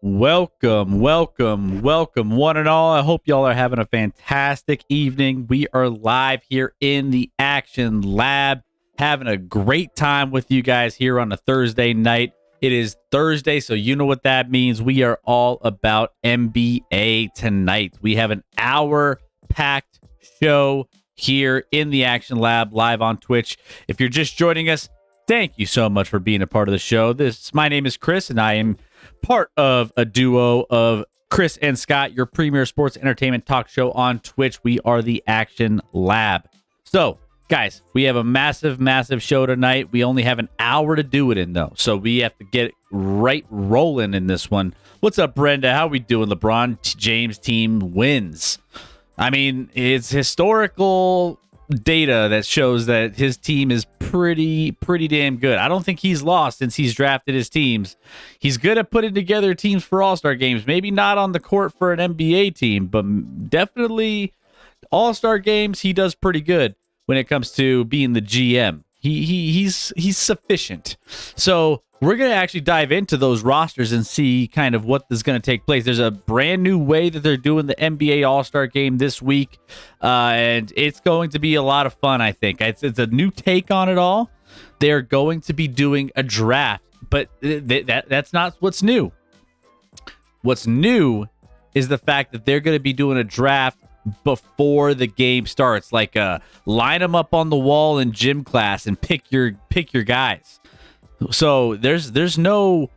Welcome, welcome, welcome, one and all. I hope y'all are having a fantastic evening. We are live here in the Action Lab, having a great time with you guys here on a Thursday night. It is Thursday, so you know what that means. We are all about NBA tonight. We have an hour-packed show here in the Action Lab, live on Twitch. If you're just joining us, thank you so much for being a part of the show. My name is Chris, and I am part of a duo of Chris and Scott, your premier sports entertainment talk show on Twitch. We are the Action Lab. So, guys, we have a massive show tonight. We only have an hour to do it in, though, so we have to get right rolling in this one. What's up, Brenda? How we doing? LeBron James team wins. I mean, it's historical data that shows that his team is pretty damn good. I don't think he's lost since he's drafted his teams. He's good at putting together teams for All-Star games. Maybe not on the court for an NBA team, but definitely All-Star games, he does pretty good when it comes to being the GM. He's sufficient. So we're going to actually dive into those rosters and see kind of what is going to take place. There's a brand new way that they're doing the NBA All-Star Game this week, and it's going to be a lot of fun, I think. It's a new take on it all. They're going to be doing a draft, but that's not what's new. What's new is the fact that they're going to be doing a draft before the game starts, like line them up on the wall in gym class and pick your guys. So there's no,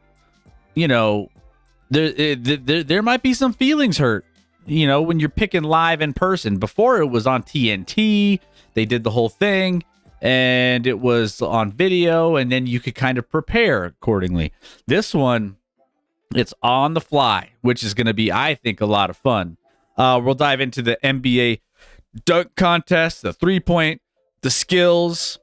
there might be some feelings hurt, when you're picking live in person. Before, it was on TNT, they did the whole thing, and it was on video, and then you could kind of prepare accordingly. This one, it's on the fly, which is going to be, I think, a lot of fun. We'll dive into the NBA dunk contest, the 3-point, the skills.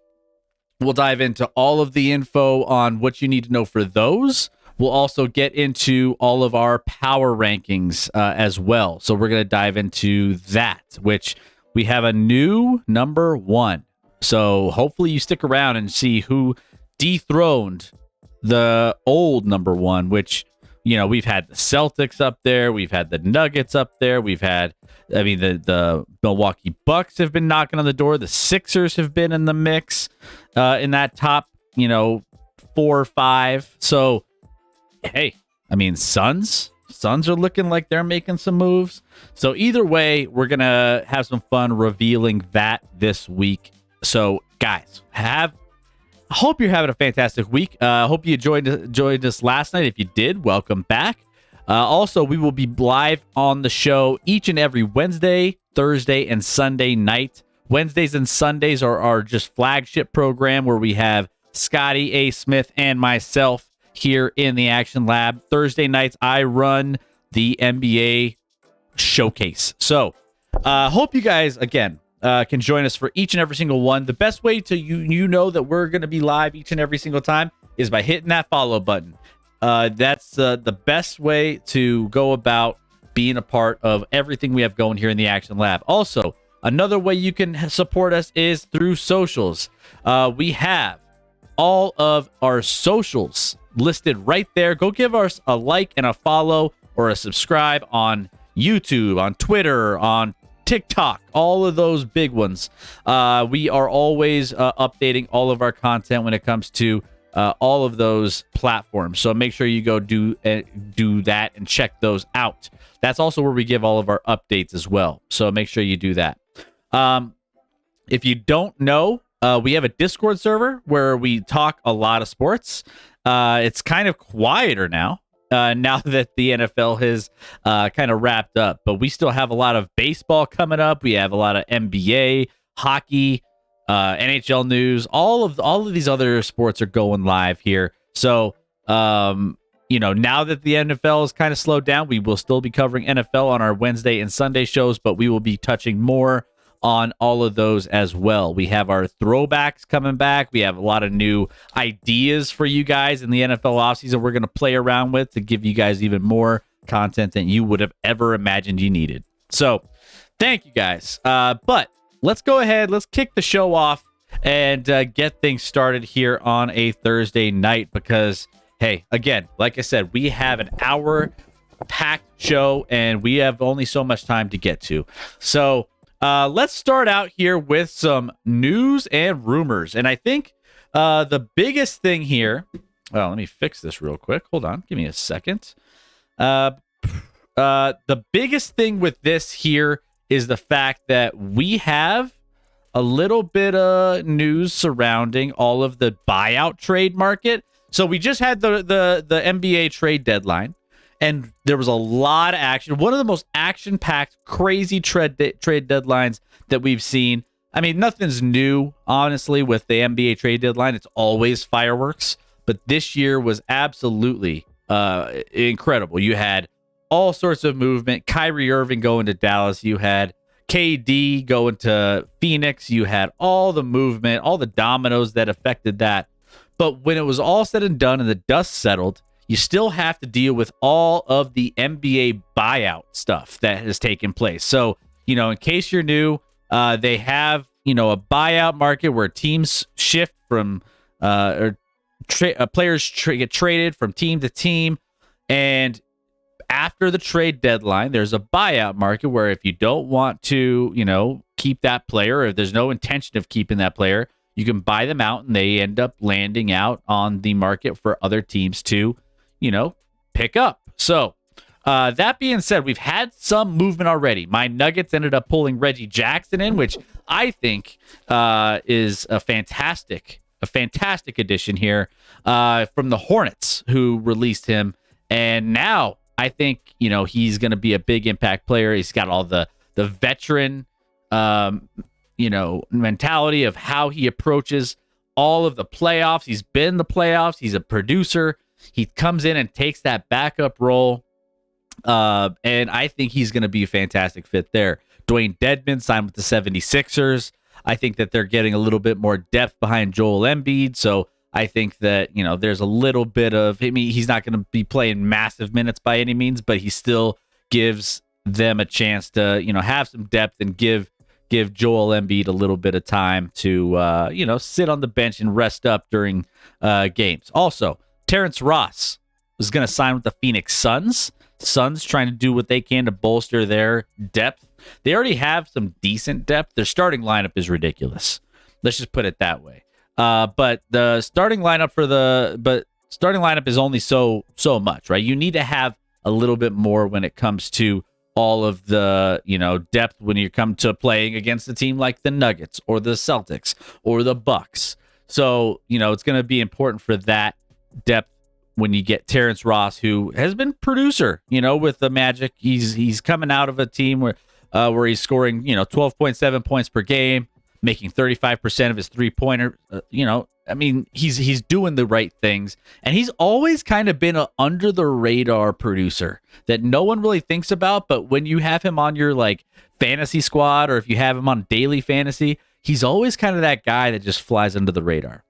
We'll dive into all of the info on what you need to know for those. We'll also get into all of our power rankings as well. So we're going to dive into that, which we have a new number 1. So hopefully you stick around and see who dethroned the old number 1, which, we've had the Celtics up there. We've had the Nuggets up there. We've had, the Milwaukee Bucks have been knocking on the door. The Sixers have been in the mix in that top, 4 or 5. So, hey, Suns are looking like they're making some moves. So either way, we're going to have some fun revealing that this week. So, guys, I hope you're having a fantastic week. I hope you enjoyed us last night. If you did, welcome back. Also, we will be live on the show each and every Wednesday, Thursday, and Sunday night. Wednesdays and Sundays are our just flagship program where we have Scotty A. Smith and myself here in the Action Lab. Thursday nights, I run the NBA Showcase. So, hope you guys, again, can join us for each and every single one. The best way to that we're going to be live each and every single time is by hitting that follow button. That's the best way to go about being a part of everything we have going here in the Action Lab. Also, another way you can support us is through socials. We have all of our socials listed right there. Go give us a like and a follow or a subscribe on YouTube, on Twitter, on TikTok, all of those big ones. We are always updating all of our content when it comes to all of those platforms. So make sure you go do that and check those out. That's also where we give all of our updates as well. So make sure you do that. If you don't know, we have a Discord server where we talk a lot of sports. It's kind of quieter now that the NFL has kind of wrapped up, but we still have a lot of baseball coming up. We have a lot of NBA, hockey, NHL news. All of these other sports are going live here. So, now that the NFL is kind of slowed down, we will still be covering NFL on our Wednesday and Sunday shows, but we will be touching more on all of those as well. We have our throwbacks coming back. We have a lot of new ideas for you guys in the NFL offseason we're going to play around with to give you guys even more content than you would have ever imagined you needed. So thank you guys. But let's go ahead. Let's kick the show off and get things started here on a Thursday night because, hey, again, like I said, we have an hour packed show and we have only so much time to get to. So let's start out here with some news and rumors. And I think the biggest thing here, well, let me fix this real quick. Hold on. Give me a second. The biggest thing with this here is the fact that we have a little bit of news surrounding all of the buyout trade market. So we just had the NBA trade deadline. And there was a lot of action. One of the most action-packed, crazy trade deadlines that we've seen. I mean, nothing's new, honestly, with the NBA trade deadline. It's always fireworks. But this year was absolutely incredible. You had all sorts of movement. Kyrie Irving going to Dallas. You had KD going to Phoenix. You had all the movement, all the dominoes that affected that. But when it was all said and done and the dust settled, you still have to deal with all of the NBA buyout stuff that has taken place. So, in case you're new, they have, a buyout market where teams shift from players get traded from team to team, and after the trade deadline, there's a buyout market where if you don't want to, keep that player, or if there's no intention of keeping that player, you can buy them out, and they end up landing out on the market for other teams to, pick up. So that being said, we've had some movement already. My Nuggets ended up pulling Reggie Jackson in, which I think is a fantastic addition here from the Hornets, who released him. And now I think, he's going to be a big impact player. He's got all the veteran, mentality of how he approaches all of the playoffs. He's been in the playoffs. He's a producer. He comes in and takes that backup role. And I think he's going to be a fantastic fit there. Dwayne Dedmon signed with the 76ers. I think that they're getting a little bit more depth behind Joel Embiid. So I think that, there's a little bit of, he's not going to be playing massive minutes by any means, but he still gives them a chance to, have some depth and give Joel Embiid a little bit of time to, sit on the bench and rest up during games. Also, Terrence Ross is going to sign with the Phoenix Suns. Suns trying to do what they can to bolster their depth. They already have some decent depth. Their starting lineup is ridiculous. Let's just put it that way. But the starting lineup is only so much, right? You need to have a little bit more when it comes to all of the, depth when you come to playing against a team like the Nuggets or the Celtics or the Bucks. So, it's going to be important for that depth when you get Terrence Ross, who has been producer, with the Magic. He's coming out of a team where he's scoring, 12.7 points per game, making 35% of his three-pointer. He's doing the right things, and he's always kind of been an under-the-radar producer that no one really thinks about. But when you have him on your fantasy squad, or if you have him on daily fantasy, he's always kind of that guy that just flies under the radar.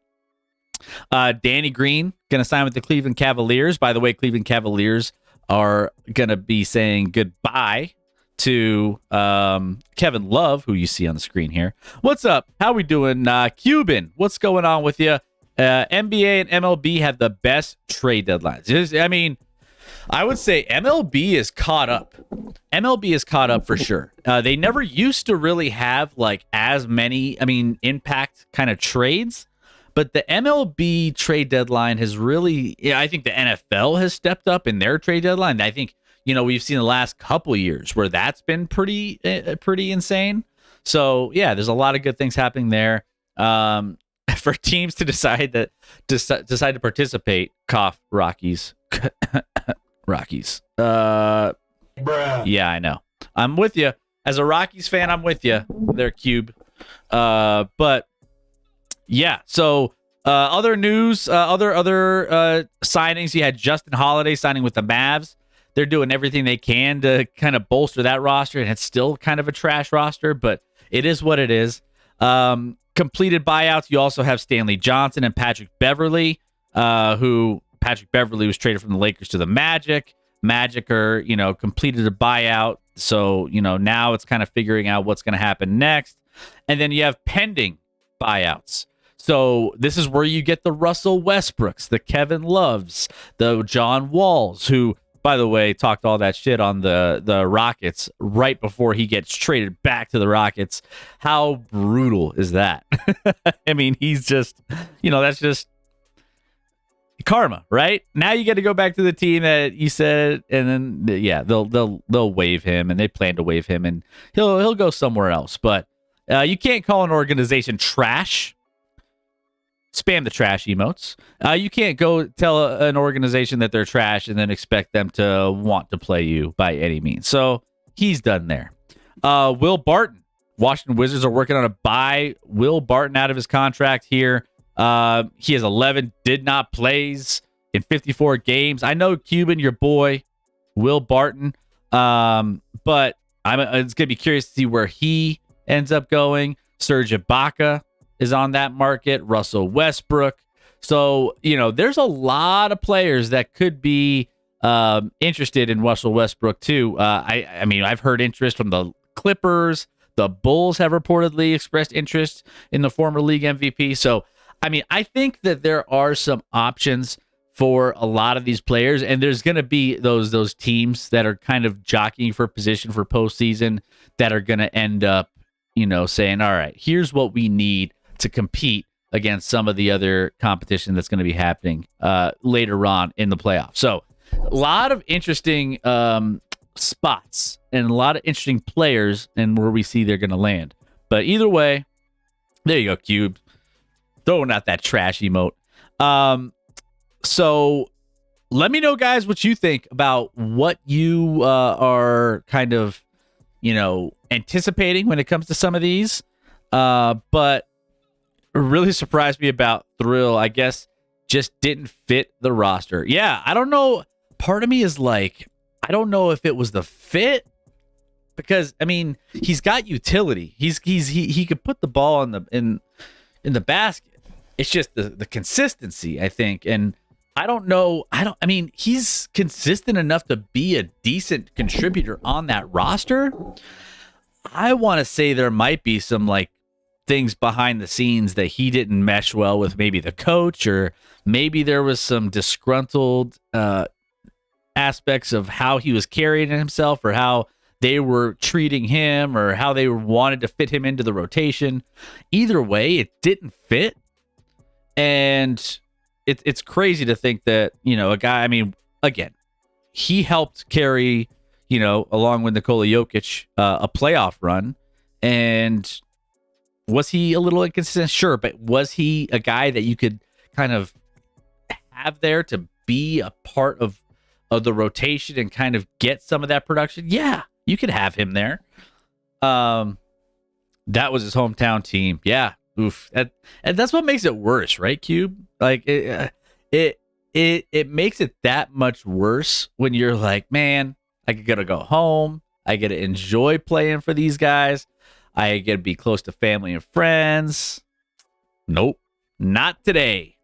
Danny Green going to sign with the Cleveland Cavaliers. By the way, Cleveland Cavaliers are going to be saying goodbye to Kevin Love, who you see on the screen here. What's up? How we doing? Cuban, what's going on with you? NBA and MLB have the best trade deadlines. I would say MLB is caught up. MLB is caught up for sure. They never used to really have as many, impact kind of trades. But the MLB trade deadline has really, I think the NFL has stepped up in their trade deadline. I think, we've seen the last couple years where that's been pretty insane. So, yeah, there's a lot of good things happening there. For teams to decide to participate, cough, Rockies. Rockies. Yeah, I know. I'm with you. As a Rockies fan, I'm with you. They're Cube. But yeah, so other news, other signings. You had Justin Holiday signing with the Mavs. They're doing everything they can to kind of bolster that roster, and it's still kind of a trash roster, but it is what it is. Completed buyouts. You also have Stanley Johnson and Patrick Beverley, who Patrick Beverley was traded from the Lakers to the Magic. Magic are, completed a buyout. So, now it's kind of figuring out what's going to happen next. And then you have pending buyouts. So this is where you get the Russell Westbrooks, the Kevin Loves, the John Walls, who, by the way, talked all that shit on the Rockets right before he gets traded back to the Rockets. How brutal is that? He's just, that's just karma, right? Now you get to go back to the team that you said, and then yeah, they'll waive him, and they plan to waive him, and he'll go somewhere else. But you can't call an organization trash. Spam the trash emotes. You can't go tell an organization that they're trash and then expect them to want to play you by any means. So he's done there. Will Barton. Washington Wizards are working on a buy Will Barton out of his contract here. He has 11 did not plays in 54 games. I know Cuban, your boy, Will Barton. But it's going to be curious to see where he ends up going. Serge Ibaka is on that market. Russell Westbrook. So, there's a lot of players that could be interested in Russell Westbrook too. I've heard interest from the Clippers. The Bulls have reportedly expressed interest in the former league MVP. So I mean, I think that there are some options for a lot of these players, and there's going to be those teams that are kind of jockeying for position for postseason that are going to end up, saying, all right, here's what we need to compete against some of the other competition that's going to be happening later on in the playoffs. So a lot of interesting spots and a lot of interesting players and where we see they're going to land. But either way, there you go, Cube. Throwing out that trash emote. So let me know, guys, what you think about what you are kind of, anticipating when it comes to some of these. But really surprised me about Thrill. I guess just didn't fit the roster. Yeah, I don't know. Part of me is like, I don't know if it was the fit, because I mean, he's got utility. He could put the ball in the basket. It's just the consistency, I think. And I don't know. I mean, he's consistent enough to be a decent contributor on that roster. I want to say there might be some like things behind the scenes that he didn't mesh well with maybe the coach, or maybe there was some disgruntled aspects of how he was carrying himself, or how they were treating him, or how they wanted to fit him into the rotation. Either way, it didn't fit. And it's crazy to think that, a guy, I mean, again, he helped carry, along with Nikola Jokic, a playoff run. And was he a little inconsistent? Sure. But was he a guy that you could kind of have there to be a part of the rotation and kind of get some of that production? Yeah, you could have him there. That was his hometown team. Yeah. Oof. And that's what makes it worse, right, Cube? Like it makes it that much worse when you're like, man, I gotta go home. I get to enjoy playing for these guys. I get to be close to family and friends. Nope, not today.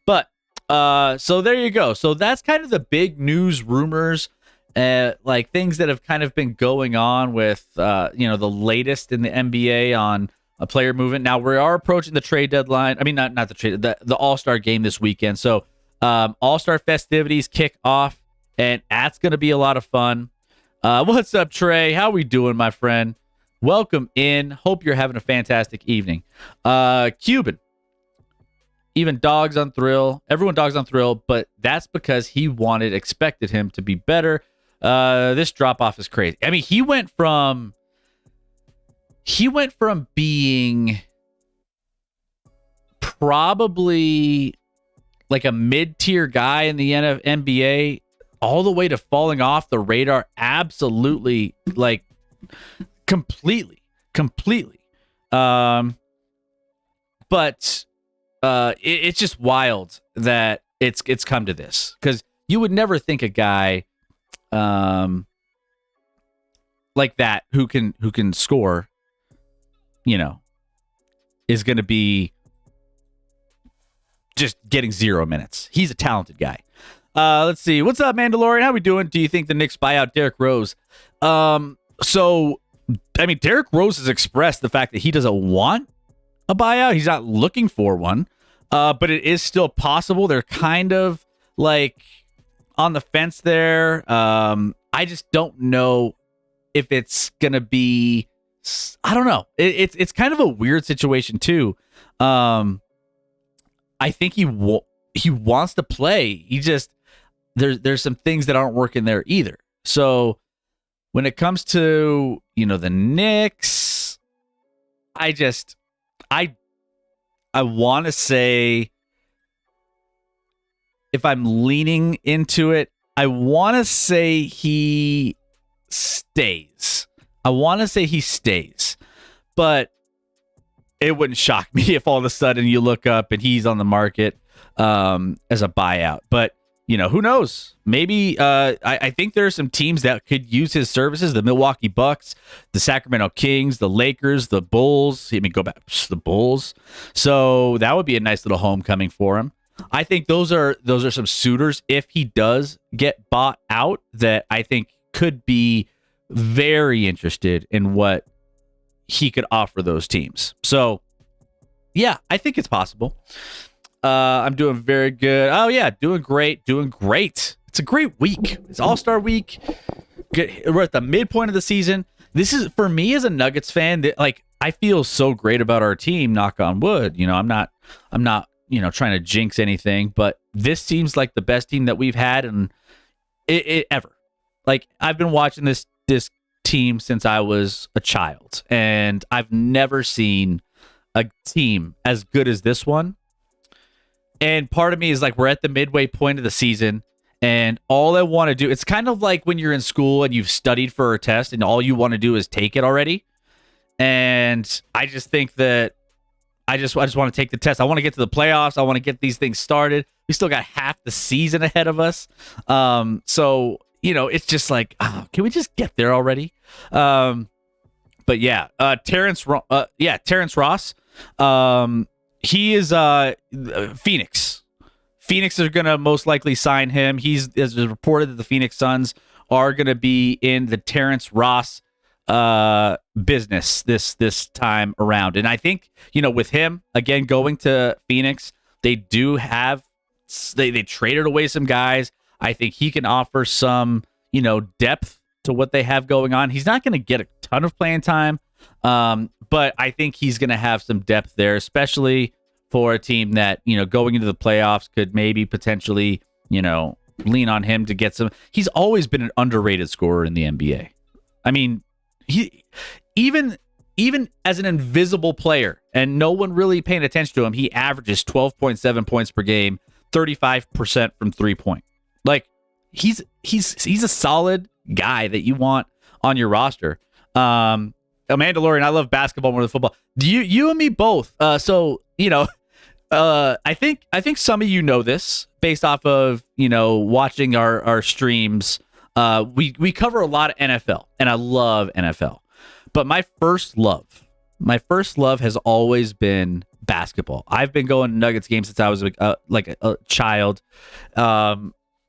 But so there you go. So that's kind of the big news, rumors, like things that have kind of been going on with the latest in the NBA on a player movement. Now we are approaching the trade deadline. I mean, not the trade, the All-Star game this weekend. So All-Star festivities kick off, and that's going to be a lot of fun. What's up, Trey? How we doing, my friend? Welcome in. Hope you're having a fantastic evening. Cuban, even dogs on Thrill. Everyone dogs on Thrill, but that's because he expected him to be better. This drop-off is crazy. I mean, he went from being probably like a mid-tier guy in the NBA all the way to falling off the radar absolutely, like completely. But it's just wild that it's come to this, because you would never think a guy like that who can score, is going to be just getting 0 minutes. He's a talented guy. Let's see. What's up, Mandalorian? How we doing? Do you think the Knicks buy out Derrick Rose? So, I mean, Derrick Rose has expressed the fact that he doesn't want a buyout. He's not looking for one. But it is still possible. They're kind of like on the fence there. I just don't know if it's going to be, I don't know. It's kind of a weird situation too. I think he wants to play. He just, there's some things that aren't working there either. So when it comes to, the Knicks, I want to say, if I'm leaning into it, I want to say he stays. But it wouldn't shock me if all of a sudden you look up and he's on the market as a buyout. But, who knows? Maybe I think there are some teams that could use his services. The Milwaukee Bucks, the Sacramento Kings, the Lakers, the Bulls. Go back to the Bulls. So that would be a nice little homecoming for him. I think those are some suitors, if he does get bought out, that I think could be very interested in what he could offer those teams. So Yeah, I think it's possible. I'm doing very good. Oh yeah, doing great. It's a great week. It's All-Star week. We're at the midpoint of the season. This is, for me as a Nuggets fan, that, like, I feel so great about our team, knock on wood. I'm not trying to jinx anything, but this seems like the best team that we've had and it ever. Like, I've been watching this team since I was a child, and I've never seen a team as good as this one. And part of me is like, we're at the midway point of the season, and all I want to do, it's kind of like when you're in school and you've studied for a test and all you want to do is take it already. And I just think that I just want to take the test. I want to get to the playoffs. I want to get these things started. We still got half the season ahead of us. So, it's just like, can we just get there already? But yeah, Terrence Ross. He is Phoenix. Phoenix are going to most likely sign him. It's reported that the Phoenix Suns are going to be in the Terrence Ross business this time around. And I think, with him, again, going to Phoenix, they traded away some guys. I think he can offer some, depth to what they have going on. He's not going to get a ton of playing time, but I think he's going to have some depth there, especially for a team that, going into the playoffs could maybe potentially, lean on him to get some. He's always been an underrated scorer in the NBA. I mean, he even as an invisible player and no one really paying attention to him, he averages 12.7 points per game, 35% from 3-point. Like, he's a solid guy that you want on your roster. Amanda Laurie, I love basketball more than football. You and me both. So, I think some of you know this based off of, watching our streams. We cover a lot of NFL, and I love NFL. But my first love has always been basketball. I've been going to Nuggets games since I was like a child.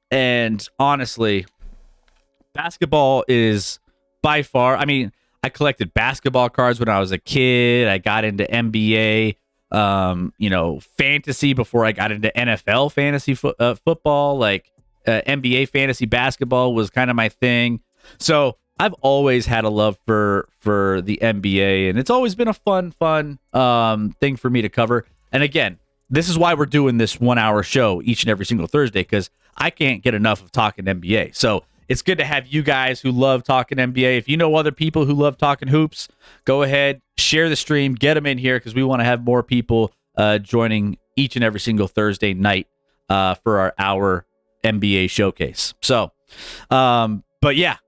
And honestly, basketball is by far, I mean, I collected basketball cards when I was a kid. I got into NBA, fantasy before I got into NFL fantasy football. Like, NBA fantasy basketball was kind of my thing. So I've always had a love for the NBA, and it's always been a fun thing for me to cover. And again, this is why we're doing this 1 hour show each and every single Thursday, because I can't get enough of talking NBA. So it's good to have you guys who love talking NBA. If you know other people who love talking hoops, go ahead, share the stream, get them in here, because we want to have more people joining each and every single Thursday night for our hour NBA showcase. So, but yeah,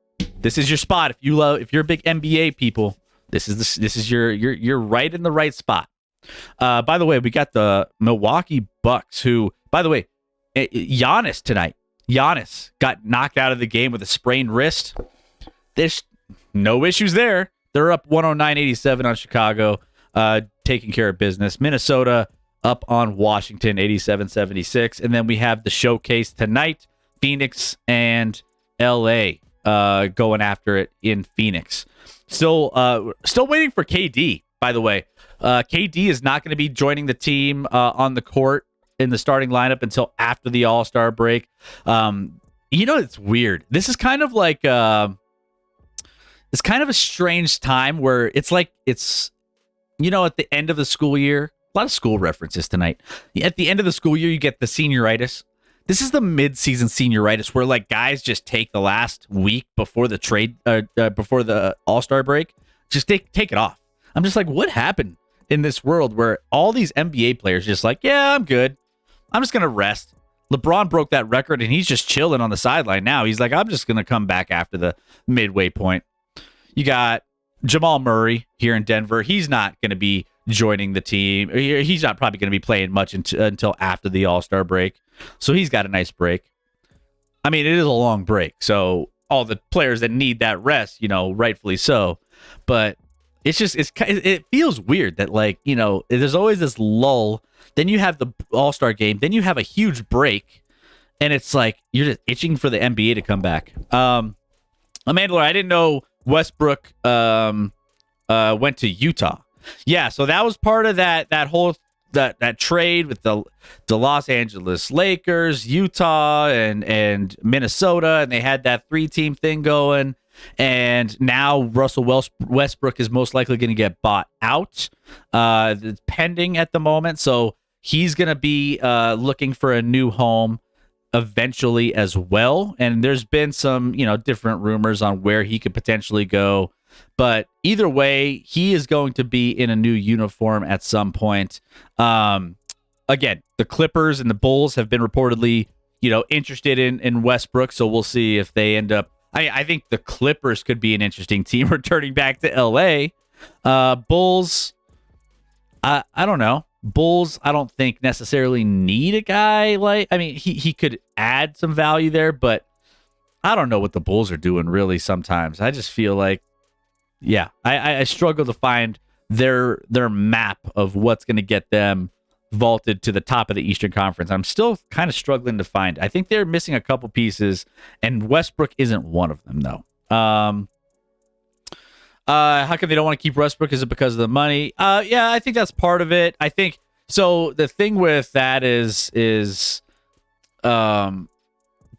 this is your spot. If you're a big NBA people, this is you're right in the right spot. By the way, we got the Milwaukee Bucks, who, by the way, Giannis tonight. Giannis got knocked out of the game with a sprained wrist. There's no issues there. They're up 109-87 on Chicago, taking care of business. Minnesota up on Washington 87-76. And then we have the showcase tonight, Phoenix and LA going after it in Phoenix. Still waiting for KD, by the way. KD is not going to be joining the team on the court in the starting lineup until after the All-Star break. It's weird. This is kind of like it's kind of a strange time where it's like it's at the end of the school year. A lot of school references tonight. At the end of the school year, you get the senioritis. This is the mid-season senioritis where, like, guys just take the last week before the before the All-Star break. Just take it off. I'm just like, what happened in this world where all these NBA players just like, yeah, I'm good. I'm just going to rest. LeBron broke that record, and he's just chilling on the sideline now. He's like, I'm just going to come back after the midway point. You got Jamal Murray here in Denver. He's not going to be joining the team. He's not probably going to be playing much until after the All-Star break. So he's got a nice break. I mean, it is a long break. So all the players that need that rest, rightfully so. But it feels weird that, like, there's always this lull. Then you have the All-Star game. Then you have a huge break. And it's like you're just itching for the NBA to come back. Amanda, I didn't know Westbrook went to Utah. Yeah, so that was part of that whole that trade with the Los Angeles Lakers, Utah, and Minnesota, and they had that 3-team thing going. And now Russell Westbrook is most likely going to get bought out, pending at the moment. So he's going to be looking for a new home eventually as well. And there's been some, different rumors on where he could potentially go. But either way, he is going to be in a new uniform at some point. Again, the Clippers and the Bulls have been reportedly, interested in Westbrook. So we'll see if they end up. I think the Clippers could be an interesting team returning back to LA. Bulls, I don't know. Bulls, I don't think necessarily need a guy he could add some value there, but I don't know what the Bulls are doing really sometimes. I just feel like, I struggle to find their map of what's going to get them vaulted to the top of the Eastern Conference. I'm still kind of struggling to find. I think they're missing a couple pieces, and Westbrook isn't one of them, though. How come they don't want to keep Westbrook? Is it because of the money? I think that's part of it. I think so. The thing with that is the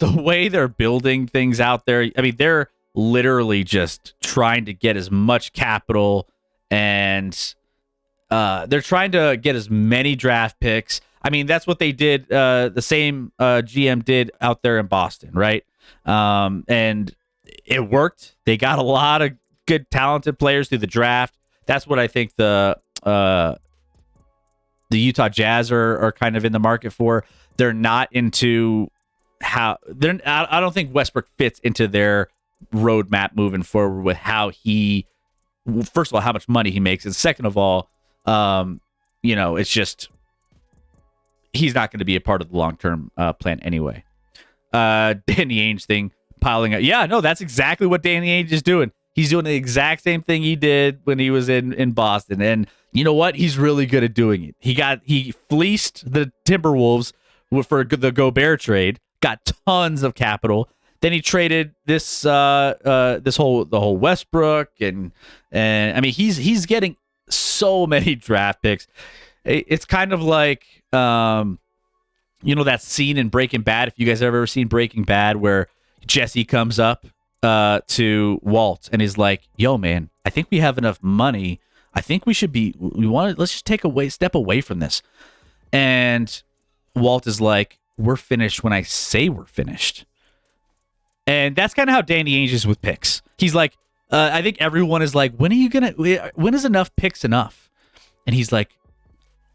way they're building things out there. I mean, they're literally just trying to get as much capital, and they're trying to get as many draft picks. I mean, that's what they did. The same GM did out there in Boston, right? And it worked. They got a lot of good, talented players through the draft. That's what I think the Utah Jazz are kind of in the market for. They're not into I don't think Westbrook fits into their roadmap moving forward with how first of all, how much money he makes, and second of all, it's just he's not going to be a part of the long-term plan anyway. Danny Ainge thing piling up. Yeah, no, that's exactly what Danny Ainge is doing. He's doing the exact same thing he did when he was in Boston. And you know what? He's really good at doing it. He fleeced the Timberwolves for the Gobert trade, got tons of capital. Then he traded the whole Westbrook and I mean he's getting so many draft picks. It's kind of like that scene in Breaking Bad. If you guys have ever seen Breaking Bad, where Jesse comes up to Walt and is like, "Yo, man, I think we have enough money. I think let's just step away from this." And Walt is like, "We're finished when I say we're finished." And that's kind of how Danny Ainge is with picks. He's like, I think everyone is like, when is enough picks enough? And he's like,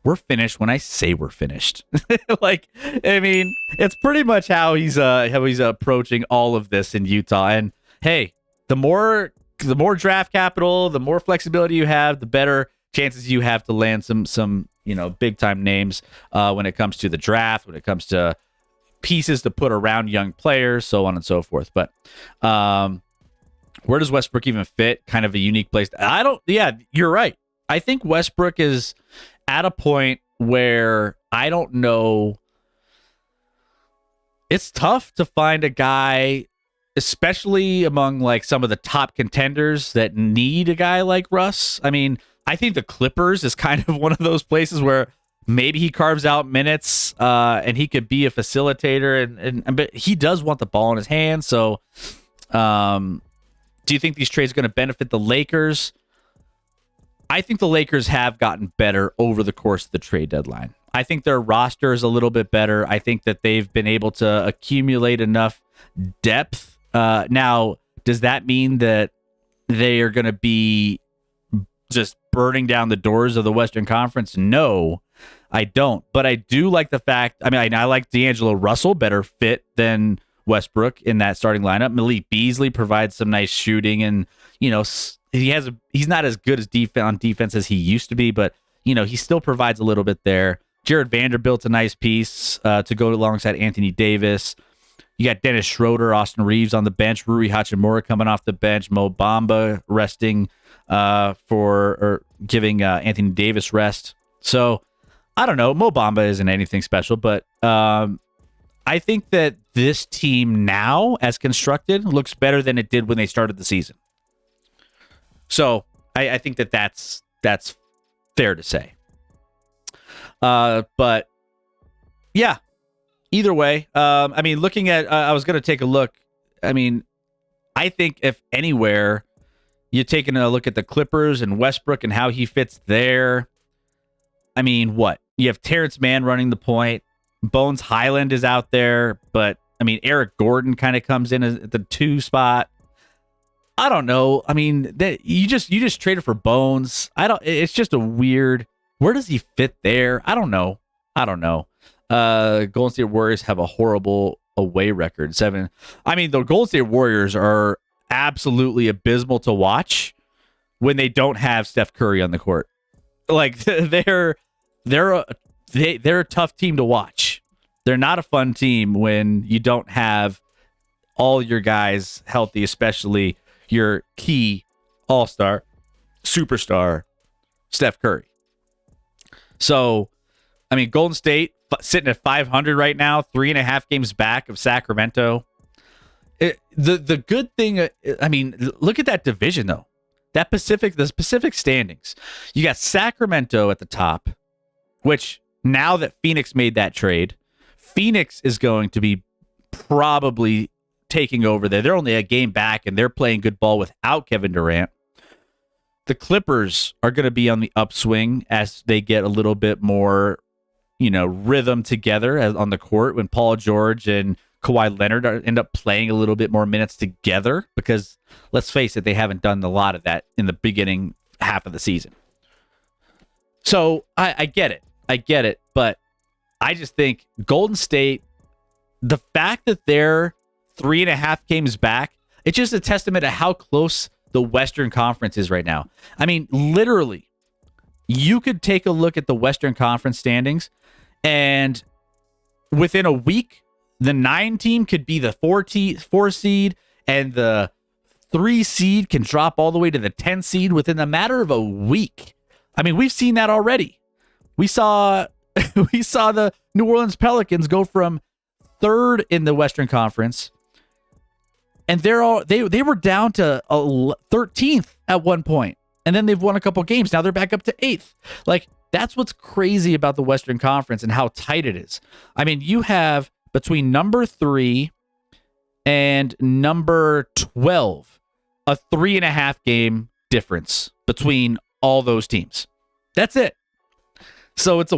we're finished when I say we're finished. It's pretty much how he's approaching all of this in Utah. And hey, the more draft capital, the more flexibility you have, the better chances you have to land some big time names when it comes to the draft, when it comes to pieces to put around young players, so on and so forth. But where does Westbrook even fit? Kind of a unique place. You're right. I think Westbrook is at a point where I don't know. It's tough to find a guy, especially among like some of the top contenders that need a guy like Russ. I mean, I think the Clippers is kind of one of those places where maybe he carves out minutes and he could be a facilitator, but he does want the ball in his hand. So do you think these trades are going to benefit the Lakers? I think the Lakers have gotten better over the course of the trade deadline. I think their roster is a little bit better. I think that they've been able to accumulate enough depth. Now, does that mean that they are going to be just burning down the doors of the Western Conference? No, I don't. But I do like the fact, I like D'Angelo Russell, better fit than Westbrook in that starting lineup. Malik Beasley provides some nice shooting, and he's not as good on defense as he used to be, but he still provides a little bit there. Jared Vanderbilt's a nice piece to go alongside Anthony Davis. You got Dennis Schroeder, Austin Reeves on the bench, Rui Hachimura coming off the bench, Mo Bamba resting or giving Anthony Davis rest. So I don't know. Mo Bamba isn't anything special, but I think that this team now, as constructed, looks better than it did when they started the season. So I think that's fair to say. But yeah, either way, I mean, looking at, I was going to take a look. I mean, I think if anywhere, you're taking a look at the Clippers and Westbrook and how he fits there. I mean, what? You have Terrence Mann running the point. Bones Highland is out there, but I mean, Eric Gordon kind of comes in at the 2 spot. I don't know. I mean, you just traded for Bones. It's just a weird. Where does he fit there? I don't know. Golden State Warriors have a horrible away record, 7. I mean, the Golden State Warriors are absolutely abysmal to watch when they don't have Steph Curry on the court. Like they're a tough team to watch. They're not a fun team when you don't have all your guys healthy, especially your key all-star, superstar, Steph Curry. So, I mean, Golden State sitting at 500 right now, 3.5 games back of Sacramento. The good thing, I mean, look at that division, though. The Pacific standings. You got Sacramento at the top, which now that Phoenix made that trade, Phoenix is going to be probably taking over there. They're only a game back, and they're playing good ball without Kevin Durant. The Clippers are going to be on the upswing as they get a little bit more, rhythm together on the court when Paul George and Kawhi Leonard end up playing a little bit more minutes together, because let's face it, they haven't done a lot of that in the beginning half of the season. So I get it, but I just think Golden State, the fact that they're 3.5 games back, it's just a testament to how close the Western Conference is right now. I mean, literally, you could take a look at the Western Conference standings, and within a week, the 9 team could be the 4 seed, and the 3 seed can drop all the way to the 10 seed within a matter of a week. I mean, we've seen that already. We saw the New Orleans Pelicans go from 3rd in the Western Conference, and they were down to 13th at one point, and then they've won a couple games. Now they're back up to 8th. Like, that's what's crazy about the Western Conference and how tight it is. I mean, you have between number 3 and number 12 a 3.5 game difference between all those teams. That's it. So it's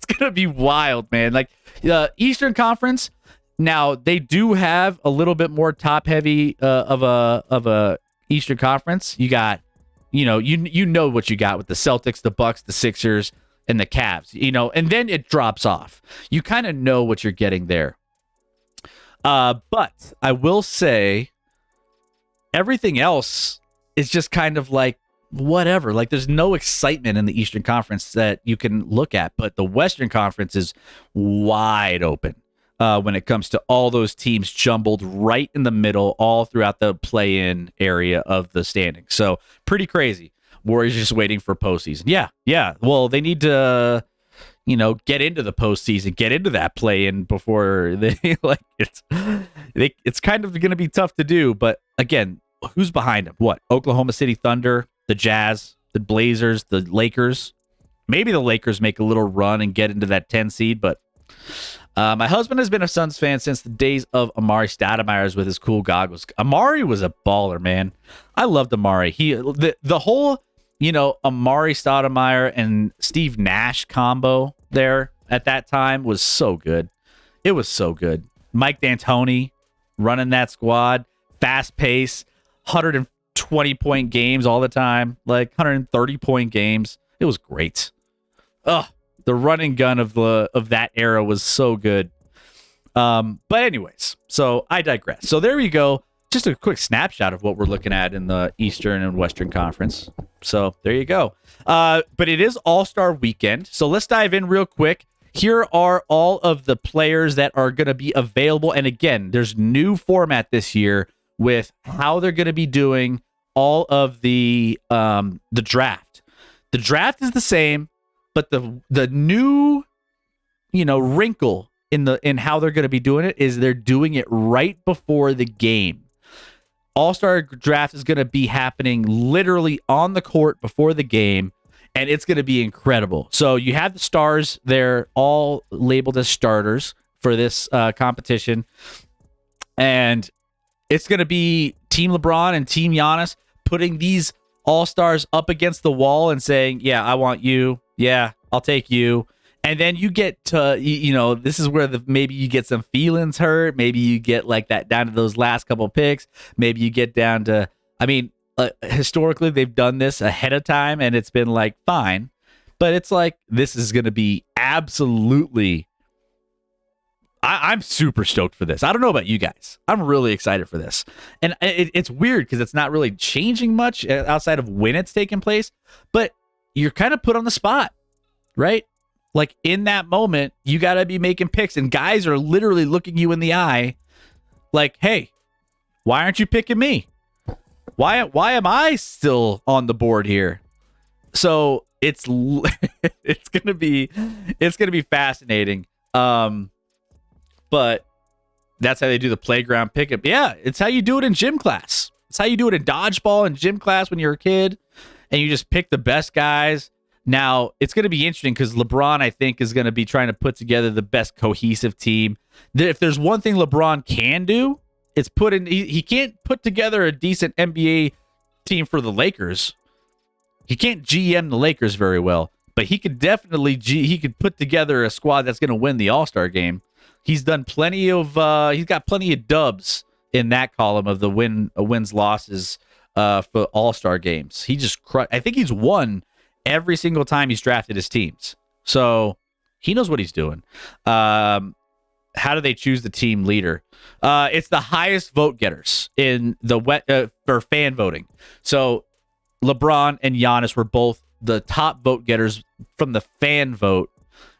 gonna be wild, man. Like the Eastern Conference, now they do have a little bit more top heavy of a Eastern Conference. You got, you know what you got with the Celtics, the Bucks, the Sixers, and the Cavs. And then it drops off. You kind of know what you're getting there. But I will say, everything else is just kind of like whatever. Like, there's no excitement in the Eastern Conference that you can look at, but the Western Conference is wide open when it comes to all those teams jumbled right in the middle, all throughout the play-in area of the standings. So pretty crazy. Warriors just waiting for postseason. Yeah. Well, they need to, get into the postseason, get into that play-in before they it's kind of going to be tough to do. But again, who's behind them? What? Oklahoma City Thunder, the Jazz, the Blazers, the Lakers. Maybe the Lakers make a little run and get into that 10 seed, but my husband has been a Suns fan since the days of Amari Stoudemire with his cool goggles. Amari was a baller, man. I loved Amari. The whole, Amari Stoudemire and Steve Nash combo there at that time was so good. It was so good. Mike D'Antoni running that squad, fast pace, 120-point games all the time, like 130-point games. It was great. Ugh. The running gun of that era was so good. But anyways, so I digress. So there you go. Just a quick snapshot of what we're looking at in the Eastern and Western Conference. So there you go. But it is All-Star Weekend. So let's dive in real quick. Here are all of the players that are going to be available. And again, there's new format this year with how they're going to be doing all of the draft. The draft is the same, but the new, wrinkle in how they're going to be doing it is they're doing it right before the game. All-Star Draft is going to be happening literally on the court before the game, and it's going to be incredible. So you have the stars; they're all labeled as starters for this competition, and it's going to be Team LeBron and Team Giannis putting these all-stars up against the wall and saying, "Yeah, I want you. Yeah, I'll take you." And then you get to, this is where maybe you get some feelings hurt. Maybe you get like that down to those last couple picks. Maybe you get down to, historically they've done this ahead of time and it's been like fine. But it's like, this is going to be absolutely, I'm super stoked for this. I don't know about you guys. I'm really excited for this. And it's weird because it's not really changing much outside of when it's taking place. But you're kind of put on the spot, right? Like in that moment, you got to be making picks and guys are literally looking you in the eye like, hey, why aren't you picking me? Why am I still on the board here? So it's going to be fascinating. But that's how they do the playground pickup. Yeah, it's how you do it in gym class. It's how you do it in dodgeball and gym class when you're a kid and you just pick the best guys. Now, it's going to be interesting because LeBron, I think, is going to be trying to put together the best cohesive team. If there's one thing LeBron can do, it's he can't put together a decent NBA team for the Lakers. He can't GM the Lakers very well, but he could definitely he could put together a squad that's going to win the All-Star game. He's done plenty of he's got plenty of dubs in that column of the wins losses for All-Star games. He just I think he's won every single time he's drafted his teams. So he knows what he's doing. How do they choose the team leader? It's the highest vote getters in the for fan voting. So LeBron and Giannis were both the top vote getters from the fan vote.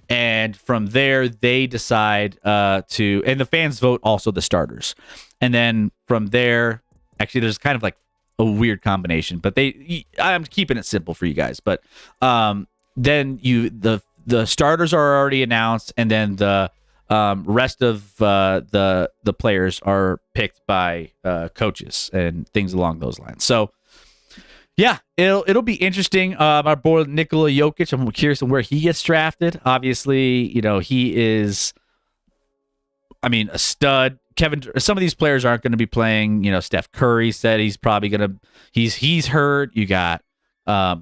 And from there, they decide and the fans vote also the starters. And then from there, actually, there's kind of like a weird combination, but I'm keeping it simple for you guys. But then the starters are already announced, and then the rest of the players are picked by coaches and things along those lines. So yeah, it'll be interesting. Our boy Nikola Jokic, I'm curious on where he gets drafted. Obviously, he is, a stud. Some of these players aren't going to be playing. Steph Curry said he's probably going to. He's hurt. You got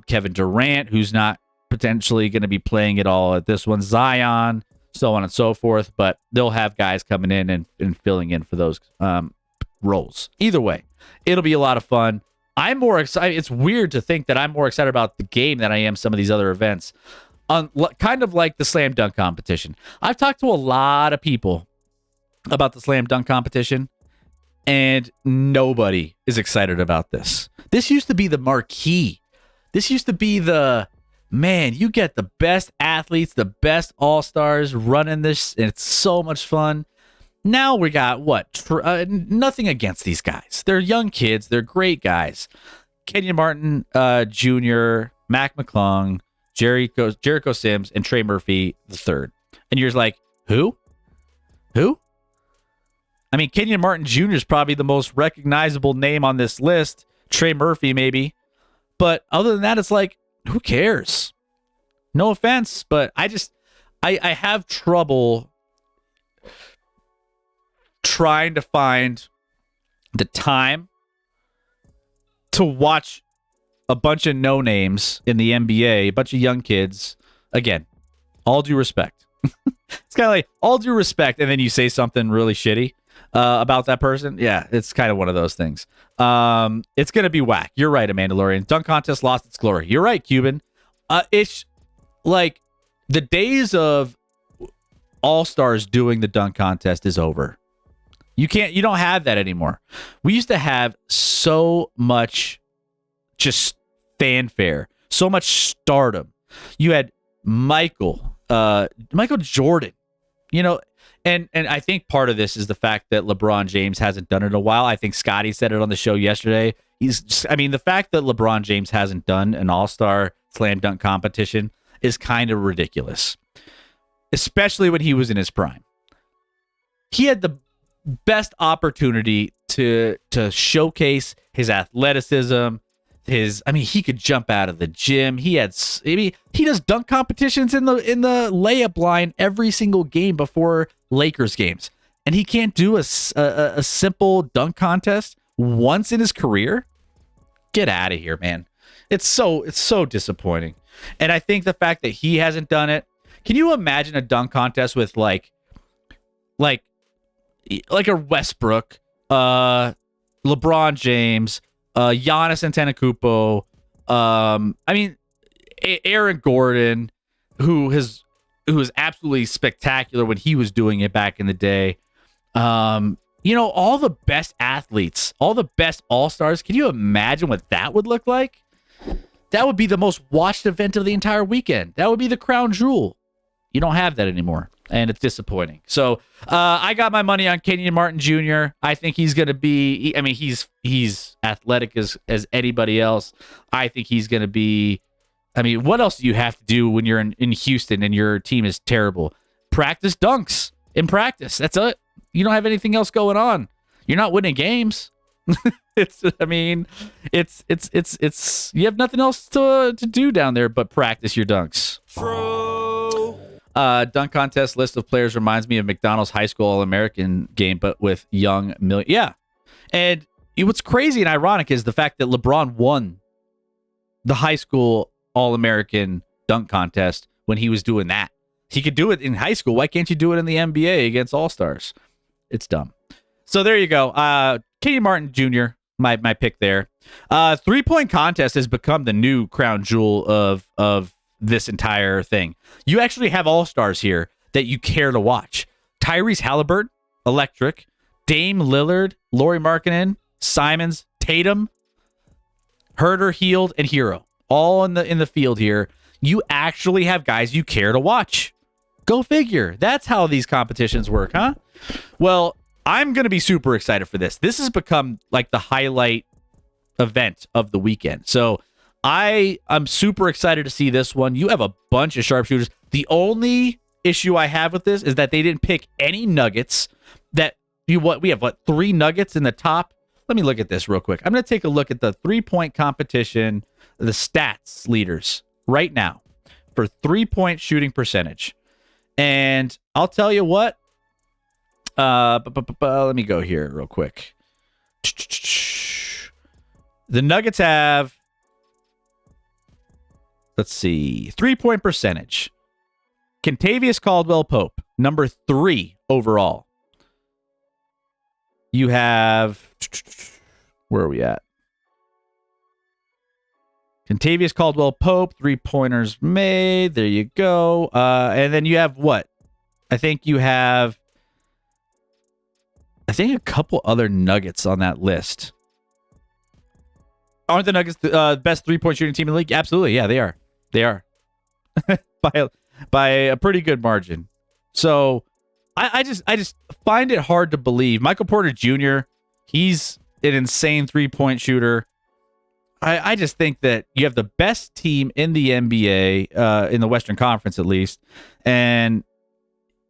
Kevin Durant, who's not potentially going to be playing at all at this one. Zion, so on and so forth. But they'll have guys coming in and filling in for those roles. Either way, it'll be a lot of fun. I'm more excited. It's weird to think that I'm more excited about the game than I am some of these other events. Kind of like the slam dunk competition. I've talked to a lot of people about the slam dunk competition, and nobody is excited about this. This used to be the marquee. This used to be you get the best athletes, the best all-stars running this, and it's so much fun. Now we got nothing against these guys. They're young kids. They're great guys. Kenyon Martin Jr., Mac McClung, Jericho Sims, and Trey Murphy III. And you're just like, who? Kenyon Martin Jr. is probably the most recognizable name on this list. Trey Murphy, maybe. But other than that, it's like, who cares? No offense, but I have trouble trying to find the time to watch a bunch of no names in the NBA, a bunch of young kids. Again, all due respect. It's kind of like all due respect, and then you say something really shitty about that person. Yeah, it's kind of one of those things. It's gonna be whack. You're right, Mandalorian. Dunk contest lost its glory. You're right, Cuban. It's like the days of all-stars doing the dunk contest is over. You don't have that anymore. We used to have so much just fanfare, so much stardom. You had Michael Jordan, and I think part of this is the fact that LeBron James hasn't done it in a while. I think Scotty said it on the show yesterday. The fact that LeBron James hasn't done an all-star slam dunk competition is kind of ridiculous, especially when he was in his prime. He had the best opportunity to showcase his athleticism, his, I mean, he could jump out of the gym. He does dunk competitions in the layup line every single game before Lakers games, and he can't do a simple dunk contest once in his career. Get out of here, man. It's so disappointing. And I think the fact that he hasn't done it. Can you imagine a dunk contest with like a Westbrook, LeBron James, Giannis Antetokounmpo, I mean, Aaron Gordon, who was absolutely spectacular when he was doing it back in the day. All the best athletes, all the best all-stars. Can you imagine what that would look like? That would be the most watched event of the entire weekend. That would be the crown jewel. You don't have that anymore, and it's disappointing. So I got my money on Kenyon Martin Jr. I think he's going to be, I mean, he's athletic as anybody else. I think he's going to be, I mean, what else do you have to do when you're in Houston and your team is terrible? Practice dunks in practice. That's it. You don't have anything else going on. You're not winning games. You have nothing else to do down there but practice your dunks. True. Dunk contest list of players reminds me of McDonald's high school All-American game, but with young million. Yeah. And what's crazy and ironic is the fact that LeBron won the high school All-American dunk contest when he was doing that. He could do it in high school. Why can't you do it in the NBA against All-Stars? It's dumb. So there you go. Kenyon Martin Jr., my pick there. 3-point contest has become the new crown jewel of this entire thing. You actually have all-stars here that you care to watch. Tyrese Halliburton, electric. Dame Lillard, Lauri Markkanen, Simons, Tatum, Herter, Hield, and Hero. All in the field here. You actually have guys you care to watch. Go figure. That's how these competitions work, huh? Well, I'm going to be super excited for this. This has become like the highlight event of the weekend. So I'm super excited to see this one. You have a bunch of sharpshooters. The only issue I have with this is that they didn't pick any nuggets we have 3 nuggets in the top. Let me look at this real quick. I'm going to take a look at the 3-point competition, the stats leaders right now for 3-point shooting percentage. And I'll tell you what, let me go here real quick. The Nuggets have, let's see, 3-point percentage. Kentavious Caldwell-Pope, number 3 overall. You have, where are we at? Kentavious Caldwell-Pope, 3-pointers made. There you go. And then you have what? I think you have a couple other Nuggets on that list. Aren't the Nuggets the best 3-point shooting team in the league? Absolutely. Yeah, they are. They are. by a pretty good margin. So I just find it hard to believe. Michael Porter Jr., he's an insane 3-point shooter. I just think that you have the best team in the NBA, in the Western Conference at least, and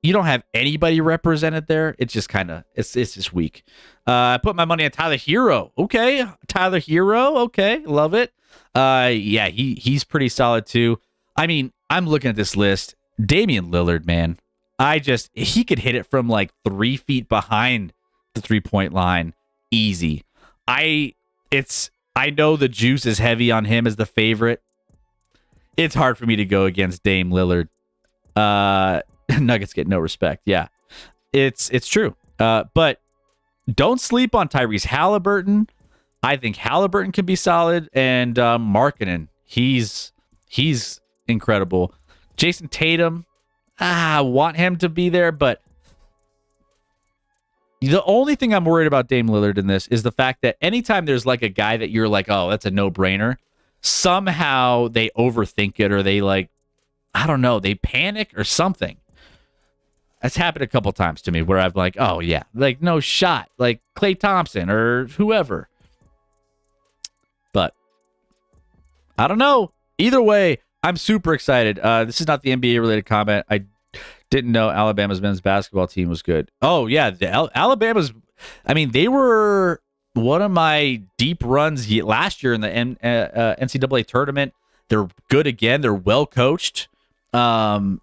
you don't have anybody represented there. It's just kind of, it's just weak. I put my money on Tyler Hero. Okay, Tyler Hero. Okay, love it. Yeah, he's pretty solid too. I mean, I'm looking at this list. Damian Lillard, man. He could hit it from like 3 feet behind the 3-point line. Easy. I know the juice is heavy on him as the favorite. It's hard for me to go against Dame Lillard. Nuggets get no respect. Yeah, it's true. But don't sleep on Tyrese Halliburton. I think Halliburton can be solid, and Markkanen, he's incredible. Jason Tatum, I want him to be there, but the only thing I'm worried about Dame Lillard in this is the fact that anytime there's like a guy that you're like, oh, that's a no-brainer, somehow they overthink it, or they like, I don't know, they panic or something. That's happened a couple times to me where I'm like, oh yeah, like no shot, like Klay Thompson or whoever. But I don't know. Either way, I'm super excited. This is not the NBA related comment. I didn't know Alabama's men's basketball team was good. Oh yeah, Alabama's. I mean, they were one of my deep runs last year in the NCAA tournament. They're good again. They're well coached. They're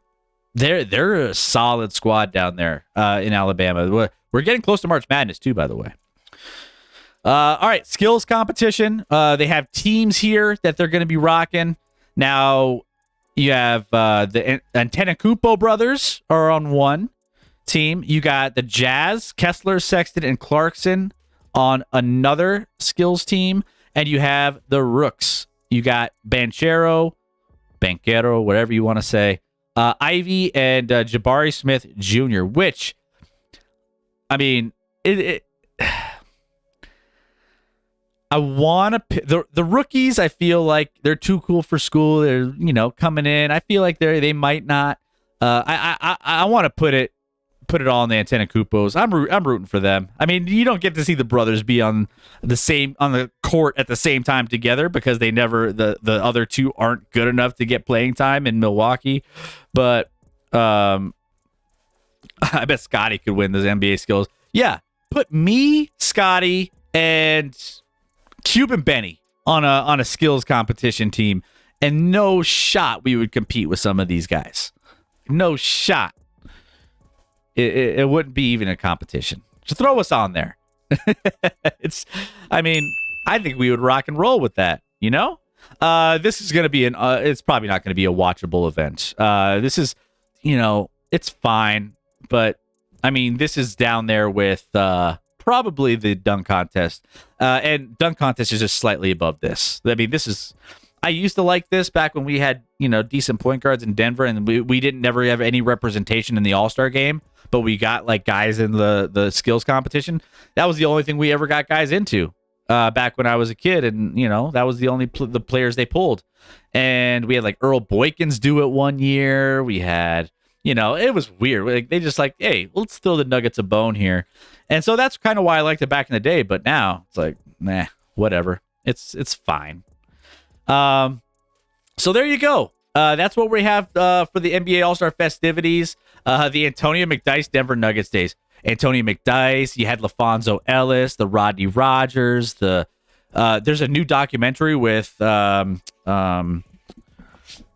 a solid squad down there in Alabama. We're getting close to March Madness too, by the way. All right, skills competition. They have teams here that they're going to be rocking. Now, you have the Antetokounmpo brothers are on one team. You got the Jazz, Kessler, Sexton, and Clarkson on another skills team. And you have the Rooks. You got Banchero, whatever you want to say, Ivy, and Jabari Smith Jr., which, I mean, I want to the rookies. I feel like they're too cool for school. They're coming in. I feel like they might not. I want to put it all in the Antetokounmpos. I'm rooting for them. I mean, you don't get to see the brothers be on the court at the same time together because they never the other two aren't good enough to get playing time in Milwaukee. But I bet Scotty could win those NBA skills. Yeah, put me, Scotty, and Cuban Benny on a skills competition team, and no shot we would compete with some of these guys. No shot. It wouldn't be even a competition. Just throw us on there. I think we would rock and roll with that. This is going to be it's probably not going to be a watchable event. This is, it's fine, but I mean, this is down there with probably the dunk contest. And dunk contest is just slightly above this. I mean, I used to like this back when we had, decent point guards in Denver, and we didn't never have any representation in the All-Star game, but we got like guys in the skills competition. That was the only thing we ever got guys into back when I was a kid, and that was the only the players they pulled. And we had like Earl Boykins do it one year. We had, it was weird. Like, they just like, hey, let's throw the Nuggets a bone here. And so that's kind of why I liked it back in the day. But now it's like, nah, whatever. It's fine. So there you go. That's what we have for the NBA All-Star festivities. The Antonio McDyess Denver Nuggets days. Antonio McDyess. You had LaFonso Ellis, the Rodney Rogers. There's a new documentary with Mahmoud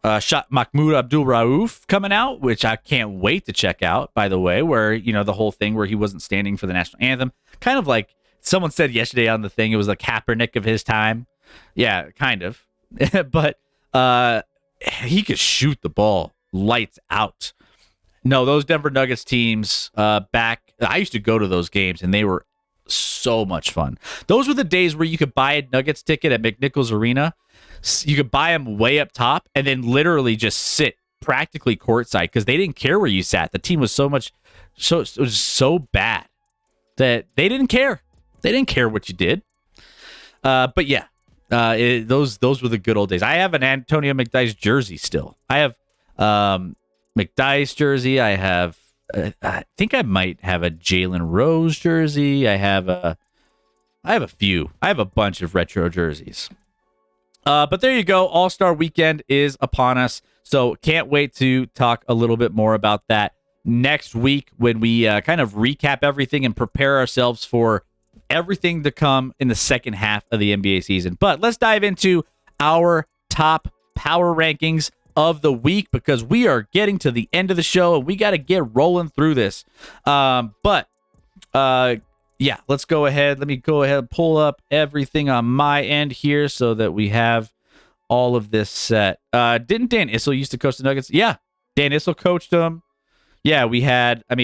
Abdul-Rauf coming out, which I can't wait to check out, by the way, where, the whole thing where he wasn't standing for the national anthem. Kind of like someone said yesterday on the thing, it was a Kaepernick of his time. Yeah, kind of. But he could shoot the ball lights out. No, those Denver Nuggets teams back, I used to go to those games, and they were so much fun. Those were the days where you could buy a Nuggets ticket at McNichols Arena. You could buy them way up top and then literally just sit practically courtside because they didn't care where you sat. The team was it was so bad that they didn't care. They didn't care what you did. But yeah, those were the good old days. I have an Antonio McDyess jersey still. I have McDyess jersey. I have I think I might have a Jalen Rose jersey. I have a few. I have a bunch of retro jerseys. But there you go. All-Star Weekend is upon us. So can't wait to talk a little bit more about that next week when we kind of recap everything and prepare ourselves for everything to come in the second half of the NBA season. But let's dive into our top power rankings of the week because we are getting to the end of the show and we got to get rolling through this. Yeah, let's go ahead. Let me go ahead and pull up everything on my end here so that we have all of this set. Didn't Dan Issel used to coach the Nuggets? Yeah, Dan Issel coached them. Yeah, we had a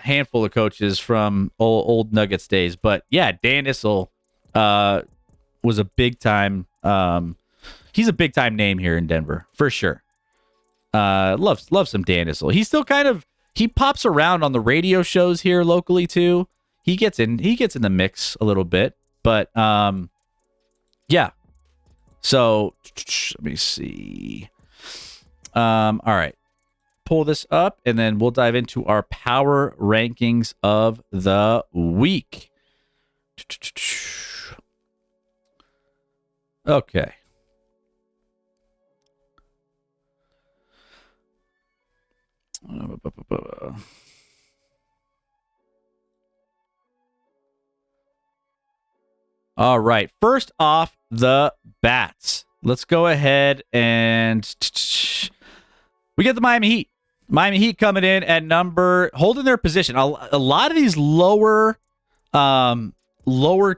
handful of coaches from old Nuggets days, but yeah, Dan Issel was a big time. He's a big time name here in Denver for sure. Love some Dan Issel. He's still he pops around on the radio shows here locally too. He gets in the mix a little bit, but yeah. So let me see. All right. Pull this up and then we'll dive into our power rankings of the week. Okay. All right. First off, the bats. Let's go ahead and we get the Miami Heat. Miami Heat coming in at holding their position. A lot of these lower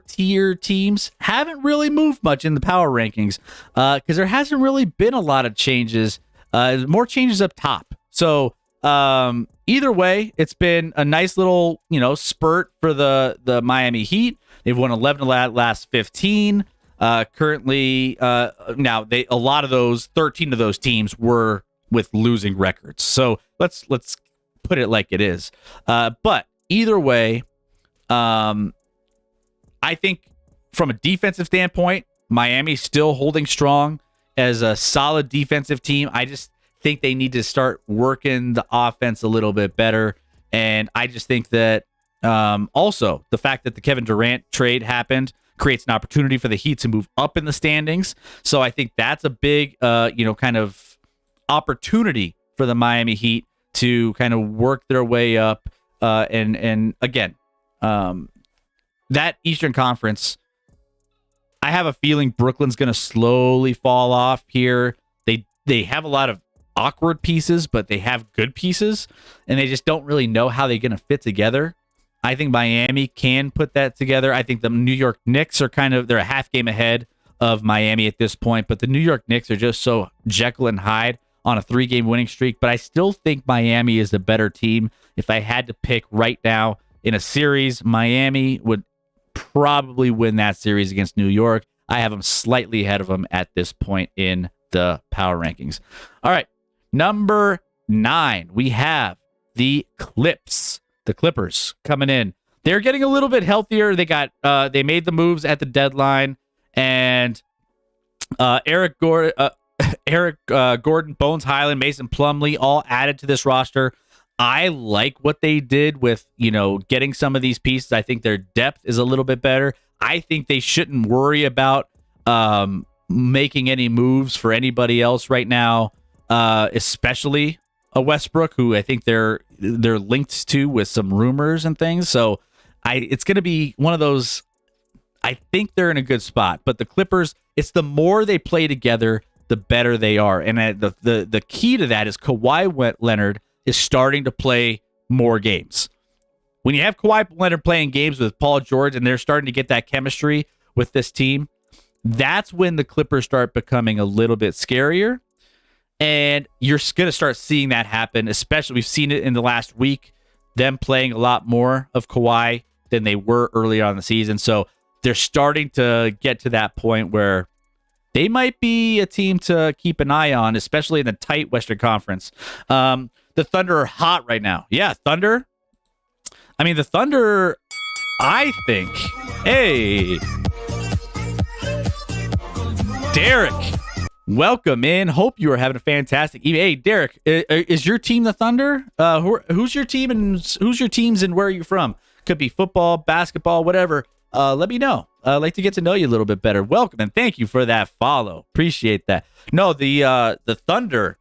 tier teams haven't really moved much in the power rankings because there hasn't really been a lot of changes. More changes up top. So either way, it's been a nice little spurt for the Miami Heat. They've won 11 of the last 15. Currently, now 13 of those teams were with losing records. So let's put it like it is. But either way, I think from a defensive standpoint, Miami's still holding strong as a solid defensive team. I just think they need to start working the offense a little bit better. And I just think that also the fact that the Kevin Durant trade happened creates an opportunity for the Heat to move up in the standings. So I think that's a big, kind of opportunity for the Miami Heat to kind of work their way up. And again, that Eastern Conference, I have a feeling Brooklyn's going to slowly fall off here. They have a lot of awkward pieces, but they have good pieces, and they just don't really know how they're going to fit together. I think Miami can put that together. I think the New York Knicks are they're a half game ahead of Miami at this point, but the New York Knicks are just so Jekyll and Hyde on a 3-game winning streak. But I still think Miami is the better team. If I had to pick right now in a series, Miami would probably win that series against New York. I have them slightly ahead of them at this point in the power rankings. All right, number 9, we have the Clips. The Clippers coming in. They're getting a little bit healthier. They made the moves at the deadline, and Eric Gordon, Bones Highland, Mason Plumlee, all added to this roster. I like what they did with getting some of these pieces. I think their depth is a little bit better. I think they shouldn't worry about making any moves for anybody else right now, especially a Westbrook, who I think they're linked to with some rumors and things. So it's going to be one of those. I think they're in a good spot, but the Clippers, it's the more they play together, the better they are. And the key to that is Kawhi Leonard is starting to play more games. When you have Kawhi Leonard playing games with Paul George and they're starting to get that chemistry with this team, that's when the Clippers start becoming a little bit scarier. And you're going to start seeing that happen, especially we've seen it in the last week, them playing a lot more of Kawhi than they were earlier on in the season. So they're starting to get to that point where they might be a team to keep an eye on, especially in the tight Western Conference. The Thunder are hot right now. Yeah, Thunder. I mean, the Thunder, I think. Hey, Derek. Welcome in. Hope you are having a fantastic evening. Hey, Derek, is your team the Thunder? Who's your team and who's your teams and where are you from? Could be football, basketball, whatever. Let me know. I'd like to get to know you a little bit better. Welcome and thank you for that follow. Appreciate that. No, the Thunder,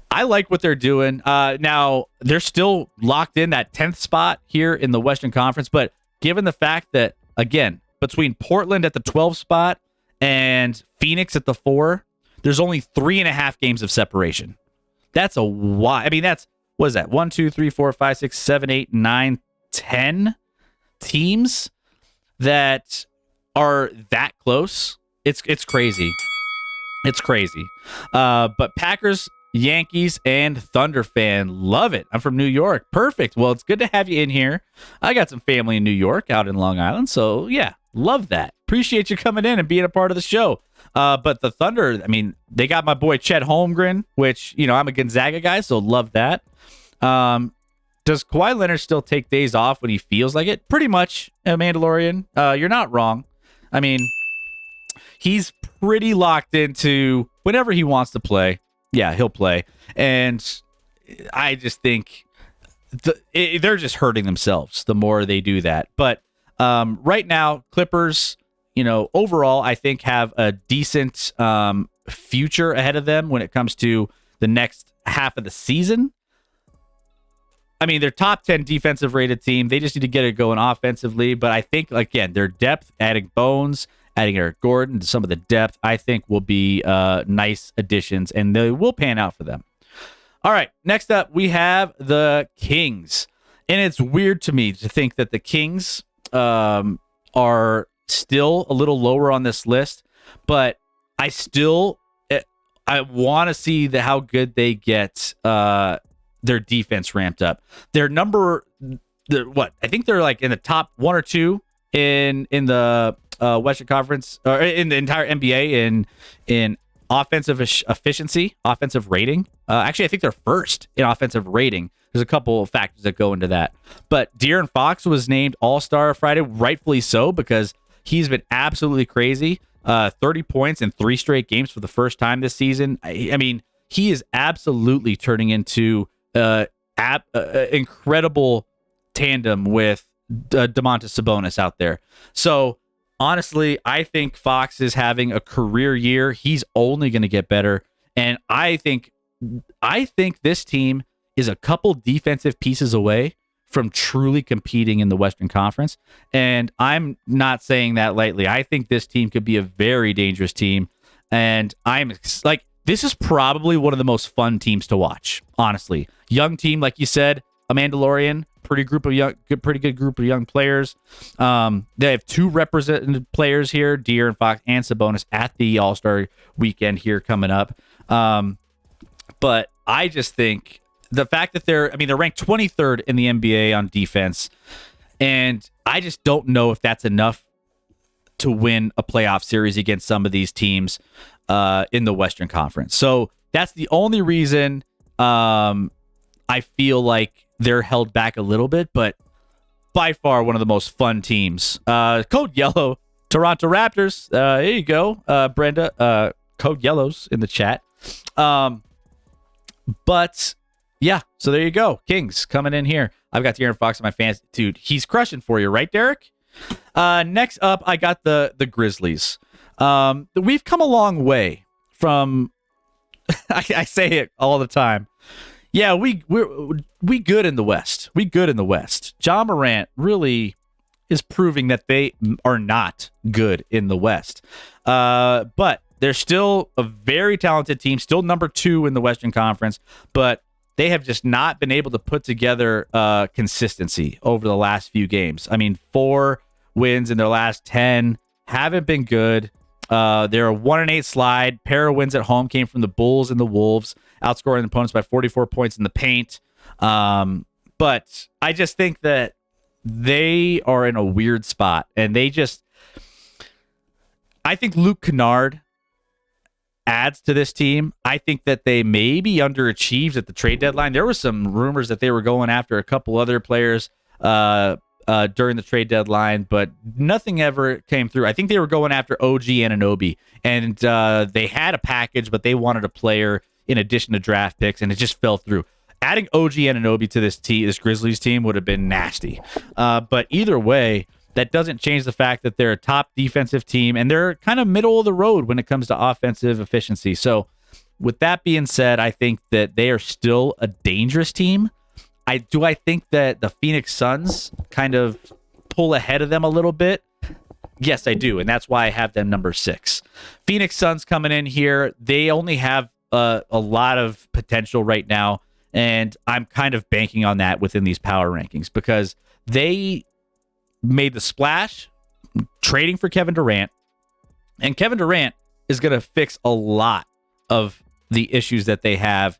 I like what they're doing. Now, they're still locked in that 10th spot here in the Western Conference, but given the fact that, again, between Portland at the 12th spot and Phoenix at the 4, there's only 3.5 games of separation. That's a why. I mean, what is that? 1, 2, 3, 4, 5, 6, 7, 8, 9, 10 teams that are that close. It's crazy. It's crazy. But Packers, Yankees, and Thunder fan, love it. I'm from New York. Perfect. Well, it's good to have you in here. I got some family in New York, out in Long Island. So yeah, love that. Appreciate you coming in and being a part of the show. But the Thunder, I mean, they got my boy Chet Holmgren, which, I'm a Gonzaga guy, so love that. Does Kawhi Leonard still take days off when he feels like it? Pretty much, Mandalorian. You're not wrong. I mean, he's pretty locked into whenever he wants to play. Yeah, he'll play. And I just think they're just hurting themselves the more they do that. But right now, Clippers, overall, I think have a decent future ahead of them when it comes to the next half of the season. I mean, they're top 10 defensive rated team. They just need to get it going offensively. But I think, again, their depth, adding Bones, adding Eric Gordon to some of the depth, I think will be nice additions, and they will pan out for them. All right, next up, we have the Kings. And it's weird to me to think that the Kings are still a little lower on this list, but I want to see how good they get their defense ramped up. I think they're like in the top 1 or 2 in the Western Conference, or in the entire NBA in offensive efficiency, offensive rating. Actually, I think they're first in offensive rating. There's a couple of factors that go into that. But De'Aaron Fox was named All-Star Friday, rightfully so, because he's been absolutely crazy. 30 points in 3 straight games for the first time this season. I mean, he is absolutely turning into incredible tandem with Domantas Sabonis out there. So, honestly, I think Fox is having a career year. He's only going to get better. And I think this team is a couple defensive pieces away from truly competing in the Western Conference. And I'm not saying that lightly. I think this team could be a very dangerous team. And I'm like, this is probably one of the most fun teams to watch, honestly. Young team, like you said, a Mandalorian, pretty good group of young players. They have 2 represented players here, De'Aaron Fox and Sabonis, at the All-Star weekend here coming up. But I just think the fact that they're ranked 23rd in the NBA on defense, and I just don't know if that's enough to win a playoff series against some of these teams in the Western Conference. So that's the only reason I feel like they're held back a little bit, but by far one of the most fun teams. Code Yellow, Toronto Raptors. There you go, Brenda. Code Yellow's in the chat. But yeah, so there you go. Kings coming in here. I've got De'Aaron Fox in my fans. Dude, he's crushing for you, right, Derek? Next up, I got the Grizzlies. We've come a long way from I say it all the time. Yeah, we good in the West. We good in the West. Ja Morant really is proving that they are not good in the West. But they're still a very talented team, still number 2 in the Western Conference, but they have just not been able to put together consistency over the last few games. I mean, 4 wins in their last 10 haven't been good. They're a 1-8 slide. Pair of wins at home came from the Bulls and the Wolves, outscoring opponents by 44 points in the paint. But I just think that they are in a weird spot, and I think Luke Kennard adds to this team. I think that they maybe underachieved at the trade deadline. There were some rumors that they were going after a couple other players during the trade deadline, but nothing ever came through. I think they were going after OG Anunoby, and they had a package, but they wanted a player in addition to draft picks, and it just fell through. Adding OG Anunoby to this Grizzlies team would have been nasty. But either way, that doesn't change the fact that they're a top defensive team, and they're kind of middle of the road when it comes to offensive efficiency. So with that being said, I think that they are still a dangerous team. I think that the Phoenix Suns kind of pull ahead of them a little bit. Yes, I do, and that's why I have them number 6. Phoenix Suns coming in here. They only have a lot of potential right now, and I'm kind of banking on that within these power rankings because they made the splash trading for Kevin Durant, and Kevin Durant is going to fix a lot of the issues that they have.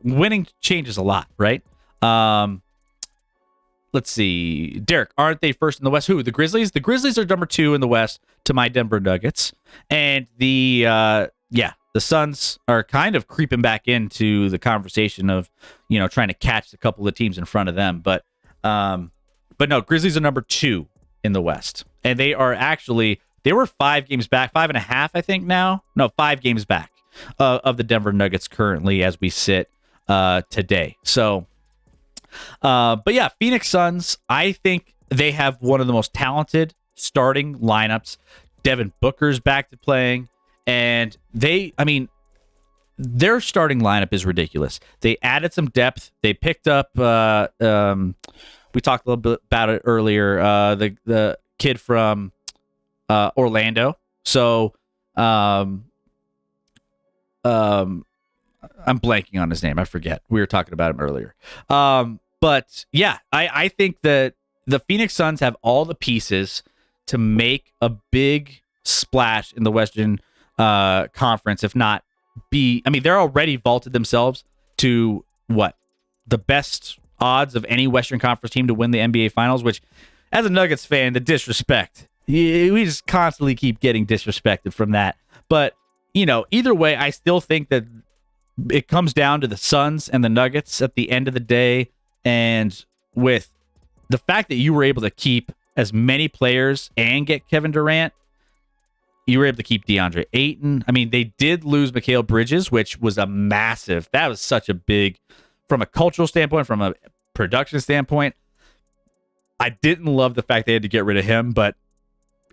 Winning changes a lot, right? Let's see. Derek, aren't they first in the West? Who? The Grizzlies? The Grizzlies are number 2 in the West to my Denver Nuggets. And the Suns are kind of creeping back into the conversation of, trying to catch a couple of teams in front of them. But no, Grizzlies are number 2 in the West. And they were 5 games back, 5.5, I think now. No, 5 games back of the Denver Nuggets currently as we sit today. So, but yeah, Phoenix Suns, I think they have one of the most talented starting lineups. Devin Booker's back to playing, and their starting lineup is ridiculous. They added some depth. They picked up. We talked a little bit about it earlier. The kid from Orlando. So, I'm blanking on his name. I forget. We were talking about him earlier. But yeah, I think that the Phoenix Suns have all the pieces to make a big splash in the Western Conference, if not they're already vaulted themselves to the best odds of any Western Conference team to win the NBA Finals, which as a Nuggets fan, the disrespect, we just constantly keep getting disrespected from that. But, either way, I still think that it comes down to the Suns and the Nuggets at the end of the day. And with the fact that you were able to keep as many players and get Kevin Durant, you were able to keep DeAndre Ayton. I mean, they did lose Mikal Bridges, which was that was such a big, from a cultural standpoint, from a production standpoint. I didn't love the fact they had to get rid of him, but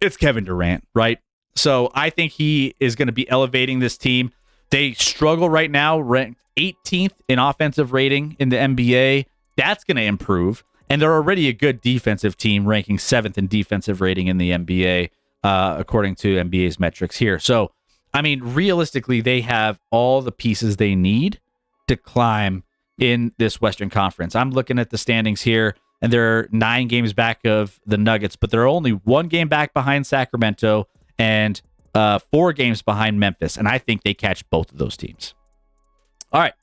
it's Kevin Durant, right? So I think he is going to be elevating this team. They struggle right now, ranked 18th in offensive rating in the NBA. That's going to improve. And they're already a good defensive team, ranking 7th in defensive rating in the NBA, according to NBA's metrics here. So, I mean, realistically, they have all the pieces they need to climb in this Western Conference. I'm looking at the standings here, and they're 9 games back of the Nuggets, but they're only 1 game back behind Sacramento and 4 games behind Memphis. And I think they catch both of those teams. All right.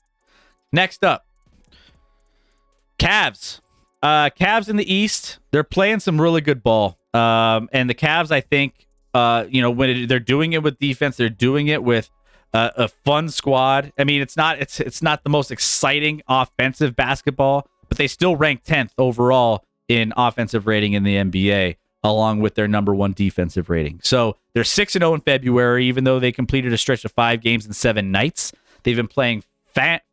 Next up, Cavs. Cavs in the East, they're playing some really good ball. And the Cavs, I think, when they're doing it with defense, they're doing it with a fun squad. I mean, it's not the most exciting offensive basketball, but they still rank 10th overall in offensive rating in the NBA, along with their number 1 defensive rating. So they're 6-0 in February, even though they completed a stretch of 5 games in 7 nights. They've been playing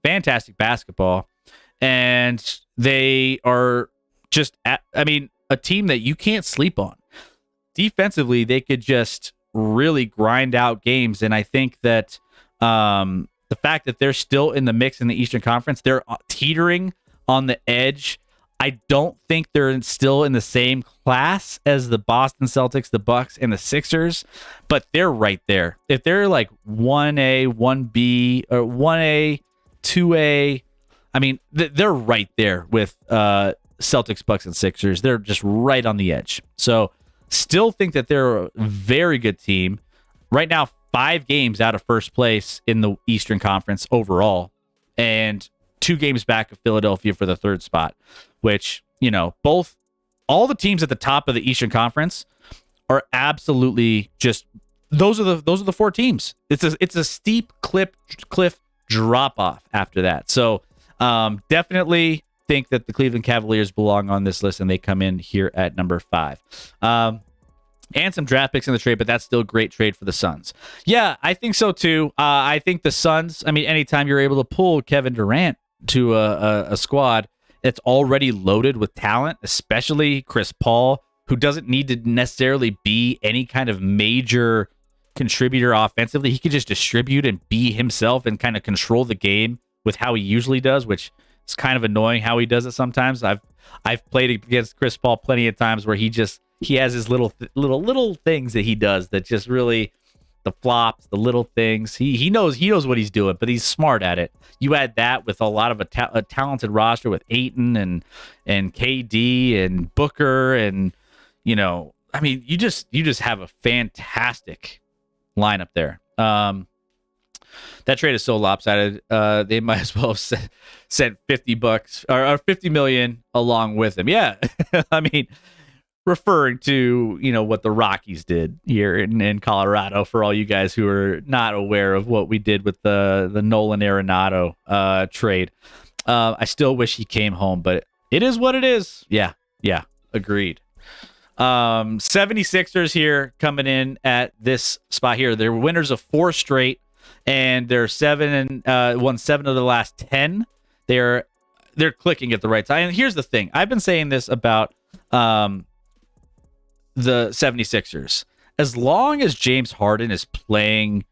fantastic basketball, and they are just, a team that you can't sleep on. Defensively, they could just really grind out games, and I think that the fact that they're still in the mix in the Eastern Conference, they're teetering on the edge. I don't think they're still in the same class as the Boston Celtics, the Bucks, and the Sixers, but they're right there. If they're like 1A, 1B, or 1A, 2A, I mean, they're right there with Celtics, Bucks, and Sixers. They're just right on the edge. So still think that they're a very good team. Right now, 5 games out of first place in the Eastern Conference overall, and 2 games back of Philadelphia for the 3rd spot, which, all the teams at the top of the Eastern Conference are absolutely just, those are the 4 teams. It's a steep cliff drop off after that. So definitely think that the Cleveland Cavaliers belong on this list, and they come in here at number 5. And some draft picks in the trade, but that's still a great trade for the Suns. Yeah, I think so too. I think the Suns, anytime you're able to pull Kevin Durant to a squad that's already loaded with talent, especially Chris Paul, who doesn't need to necessarily be any kind of major contributor offensively. He could just distribute and be himself and kind of control the game with how he usually does, which is kind of annoying how he does it sometimes. I've played against Chris Paul plenty of times where he has his little things that he does that just really, the flops, the little things. He knows what he's doing, but he's smart at it. You add that with a lot of a talented roster with Ayton and KD and Booker, and you just have a fantastic lineup there. That trade is so lopsided. They might as well have sent $50 or $50 million along with him. Yeah, referring to what the Rockies did here in Colorado, for all you guys who are not aware of what we did with the Nolan Arenado trade. I still wish he came home, but it is what it is. Yeah, agreed. 76ers here coming in at this spot here. They're winners of 4 straight, and they're won 7 of the last 10. They're clicking at the right time. And here's the thing. I've been saying this about the 76ers. As long as James Harden is playing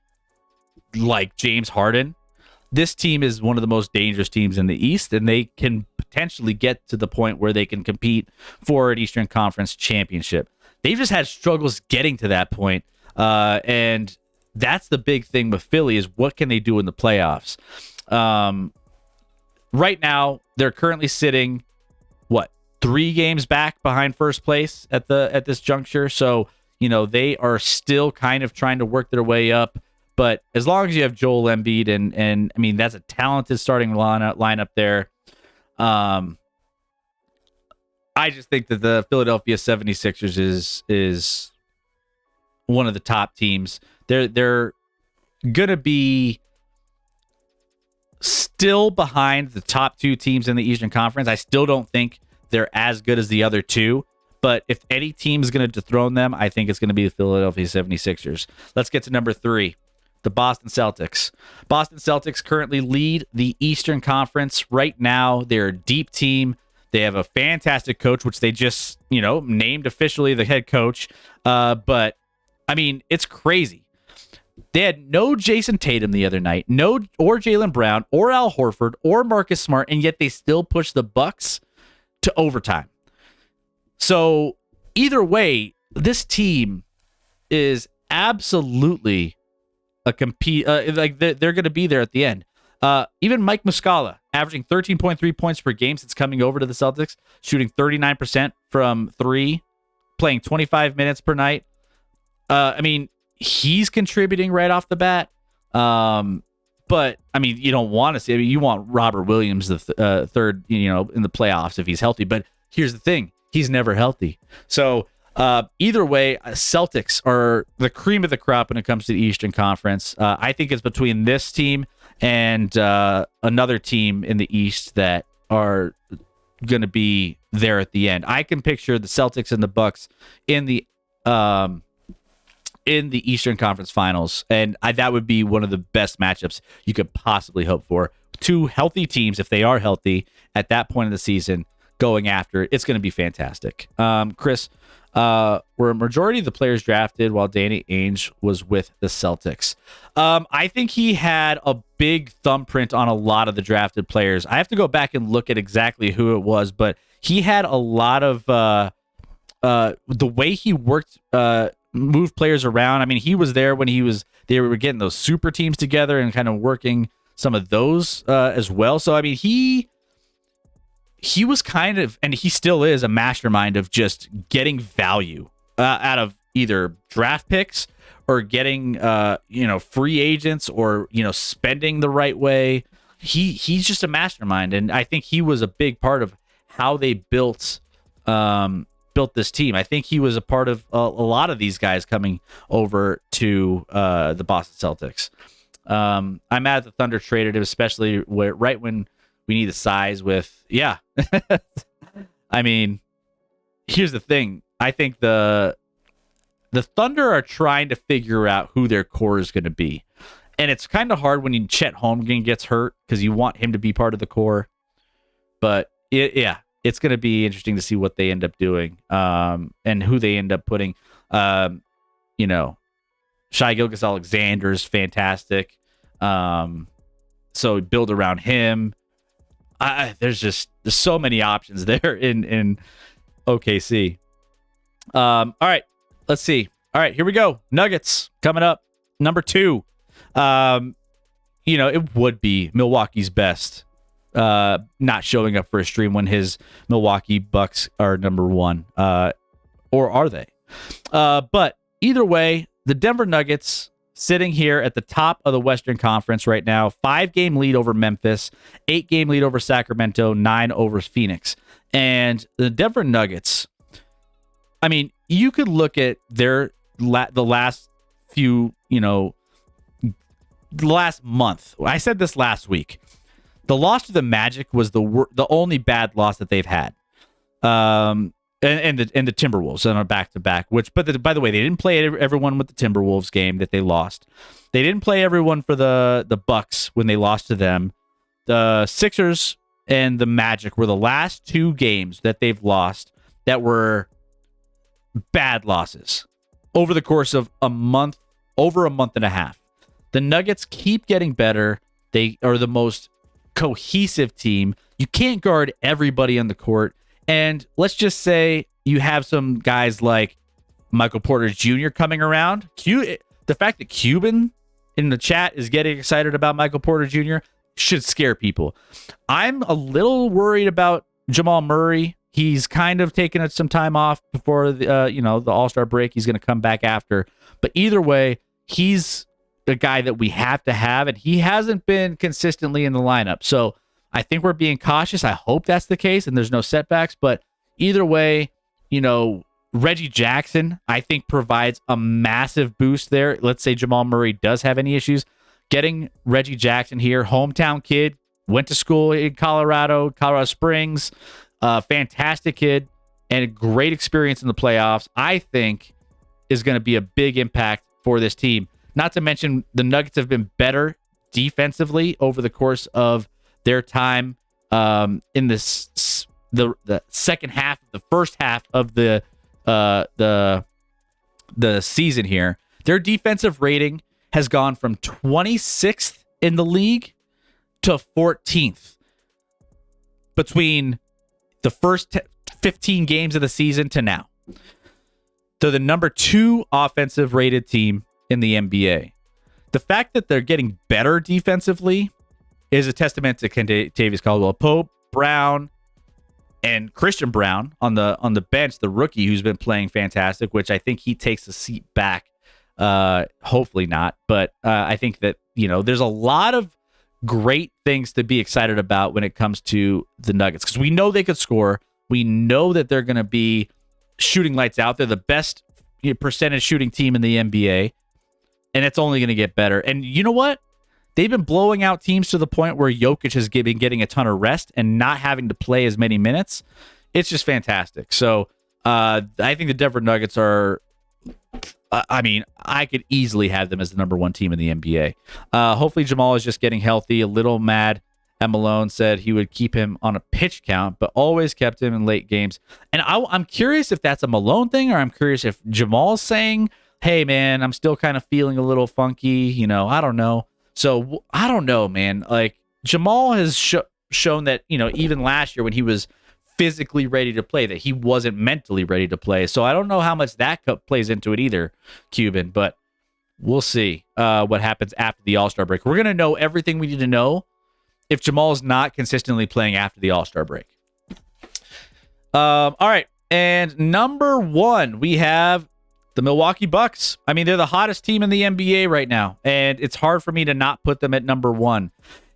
like James Harden, this team is one of the most dangerous teams in the East, and they can potentially get to the point where they can compete for an Eastern Conference championship. They've just had struggles getting to that point, and that's the big thing with Philly is what can they do in the playoffs? Right now, they're currently sitting, 3 games back behind first place at this juncture. So, they are still kind of trying to work their way up. But as long as you have Joel Embiid and I mean, that's a talented starting lineup there. I just think that the Philadelphia 76ers is one of the top teams. They're going to be still behind the top 2 teams in the Eastern Conference. I still don't think they're as good as the other 2. But if any team is going to dethrone them, I think it's going to be the Philadelphia 76ers. Let's get to number 3. The Boston Celtics. Boston Celtics currently lead the Eastern Conference right now. They're a deep team. They have a fantastic coach, which they just, named officially the head coach. But, I mean, it's crazy. They had no Jason Tatum the other night, or Jaylen Brown, or Al Horford, or Marcus Smart, and yet they still pushed the Bucks to overtime. So, either way, this team is absolutely they're going to be there at the end. Even Mike Muscala, averaging 13.3 points per game since coming over to the Celtics, shooting 39% from 3, playing 25 minutes per night. I mean, he's contributing right off the bat. But, I mean, you don't want to see... I mean, you want Robert Williams the third, in the playoffs if he's healthy. But here's the thing. He's never healthy. So... either way, Celtics are the cream of the crop when it comes to the Eastern Conference. I think it's between this team and another team in the East that are going to be there at the end. I can picture the Celtics and the Bucks in the Eastern Conference Finals, and that would be one of the best matchups you could possibly hope for. 2 healthy teams, if they are healthy at that point of the season, going after it. It's going to be fantastic. Chris, were a majority of the players drafted while Danny Ainge was with the Celtics? I think he had a big thumbprint on a lot of the drafted players. I have to go back and look at exactly who it was, but he had a lot of the way he worked, moved players around. I mean, he was there when they were getting those super teams together and kind of working some of those as well. So, I mean, he was kind of, and he still is, a mastermind of just getting value out of either draft picks or getting, free agents or, spending the right way. He's just a mastermind. And I think he was a big part of how they built this team. I think he was a part of a lot of these guys coming over to the Boston Celtics. I'm mad at the Thunder traded him, especially right when we need the size with, yeah. I mean, here's the thing. I think the Thunder are trying to figure out who their core is going to be. And it's kind of hard when Chet Holmgren gets hurt because you want him to be part of the core. But, it's going to be interesting to see what they end up doing and who they end up putting. Shai Gilgeous-Alexander is fantastic. So build around him. There's so many options there in OKC. All right, let's see. All right, here we go. Nuggets coming up. Number 2. It would be Milwaukee's best not showing up for a stream when his Milwaukee Bucks are number 1. Or are they? But either way, the Denver Nuggets sitting here at the top of the Western Conference right now, 5-game lead over Memphis, 8-game lead over Sacramento, 9 over Phoenix. And the Denver Nuggets, I mean, you could look at the last few, last month. I said this last week. The loss to the Magic was the only bad loss that they've had. And the Timberwolves on a back-to-back, by the way, they didn't play everyone with the Timberwolves game that they lost. They didn't play everyone for the Bucks when they lost to them. The Sixers and the Magic were the last 2 games that they've lost that were bad losses over the course of over a month and a half. The Nuggets keep getting better. They are the most cohesive team. You can't guard everybody on the court. And let's just say you have some guys like Michael Porter Jr. coming around. The fact that Cuban in the chat is getting excited about Michael Porter Jr. should scare people. I'm a little worried about Jamal Murray. He's kind of taken some time off before the All-Star break. He's going to come back after. But either way, he's a guy that we have to have, and he hasn't been consistently in the lineup. So I think we're being cautious. I hope that's the case and there's no setbacks. But either way, Reggie Jackson, I think, provides a massive boost there. Let's say Jamal Murray does have any issues. Getting Reggie Jackson here, hometown kid, went to school in Colorado Springs, fantastic kid, and a great experience in the playoffs, I think is going to be a big impact for this team. Not to mention the Nuggets have been better defensively over the course of their time in this the second half, the first half of the season here. Their defensive rating has gone from 26th in the league to 14th between the first 15 games of the season to now. They're the number 2 offensive rated team in the NBA. The fact that they're getting better defensively is a testament to Kentavious Caldwell-Pope, Brown, and Christian Brown on the bench, the rookie who's been playing fantastic, which I think he takes a seat back. Hopefully not, but I think that there's a lot of great things to be excited about when it comes to the Nuggets, because we know they could score. We know that they're going to be shooting lights out. They're the best percentage shooting team in the NBA, and it's only going to get better. And you know what? They've been blowing out teams to the point where Jokic has been getting a ton of rest and not having to play as many minutes. It's just fantastic. So I think the Denver Nuggets are, I could easily have them as the number 1 team in the NBA. Hopefully Jamal is just getting healthy. A little mad at Malone said he would keep him on a pitch count, but always kept him in late games. And I'm curious if that's a Malone thing, or I'm curious if Jamal's saying, hey, man, I'm still kind of feeling a little funky. I don't know. So I don't know, man. Like, Jamal has shown that, even last year when he was physically ready to play, that he wasn't mentally ready to play. So I don't know how much that plays into it either, Cuban, but we'll see what happens after the All-Star break. We're going to know everything we need to know if Jamal's not consistently playing after the All-Star break. All right. And number 1, we have the Milwaukee Bucks. They're the hottest team in the NBA right now, and it's hard for me to not put them at number 1.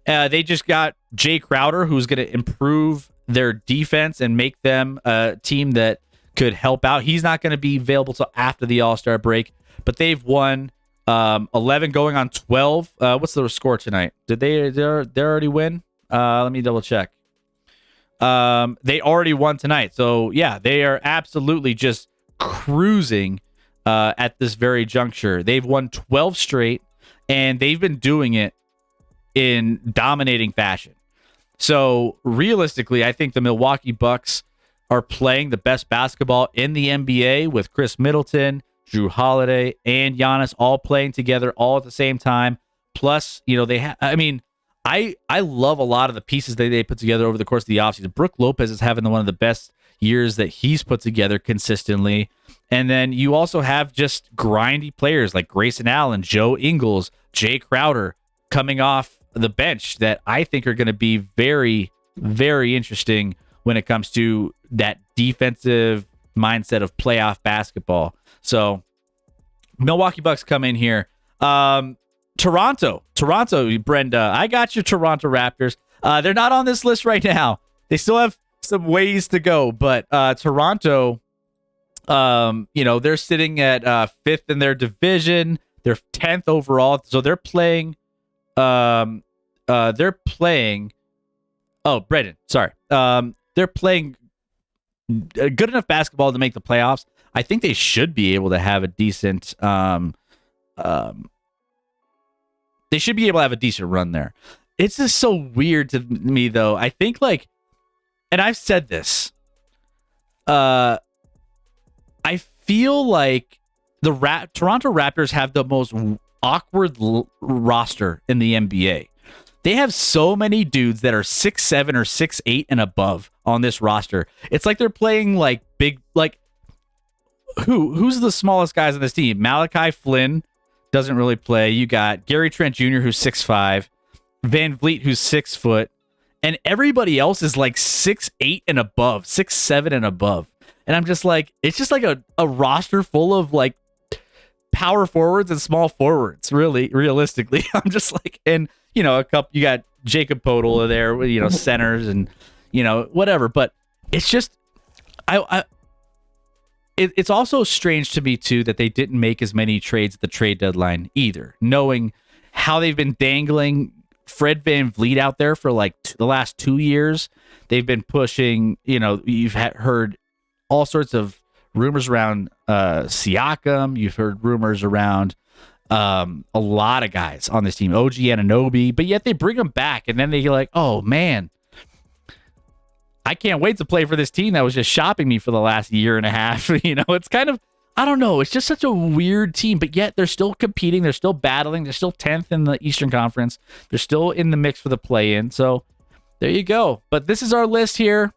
They just got Jay Crowder, who's going to improve their defense and make them a team that could help out. He's not going to be available till after the All-Star break, but they've won 11 going on 12. What's the score tonight? Did they already win? Let me double check. They already won tonight. So yeah, they are absolutely just cruising at this very juncture. They've won 12 straight, and they've been doing it in dominating fashion. So realistically, I think the Milwaukee Bucks are playing the best basketball in the NBA with Chris Middleton, Drew Holiday, and Giannis all playing together all at the same time. Plus, they have, I love a lot of the pieces that they put together over the course of the offseason. Brook Lopez is having one of the best years that he's put together consistently. And then you also have just grindy players like Grayson Allen, Joe Ingles, Jay Crowder coming off the bench that I think are going to be very, very interesting when it comes to that defensive mindset of playoff basketball. So Milwaukee Bucks come in here. Toronto, Brenda, I got your Toronto Raptors. They're not on this list right now. They still have some ways to go, but Toronto, they're sitting at 5th in their division. They're 10th overall, so they're playing. Oh, Brendan, sorry. They're playing good enough basketball to make the playoffs. I think they should be able to have a decent. They should be able to have a decent run there. It's just so weird to me, though. I think, and I've said this. I feel like the Toronto Raptors have the most awkward roster in the NBA. They have so many dudes that are 6'7" or 6'8" and above on this roster. It's like they're playing like big, like who's the smallest guys on this team? Malachi Flynn doesn't really play. You got Gary Trent Jr., who's 6'5", Van Vliet, who's 6 foot, and everybody else is like 6'8" and above, 6'7" and above. And I'm just like, it's just like a roster full of like power forwards and small forwards, really, realistically. I'm just like, and you know, you got Jacob Podol there, you know, centers and, you know, whatever. But it's just, it's also strange to me too that they didn't make as many trades at the trade deadline either, knowing how they've been dangling Fred Van Vliet out there for like the last 2 years. They've been pushing, you know, you've heard all sorts of rumors around Siakam. You've heard rumors around a lot of guys on this team, OG Anunoby, but yet they bring them back and then they're like, oh man, I can't wait to play for this team that was just shopping me for the last year and a half. You know, it's kind of, I don't know, it's just such a weird team, but yet they're still competing, they're still battling, they're still 10th in the Eastern Conference, they're still in the mix for the play-in, so there you go. But this is our list here.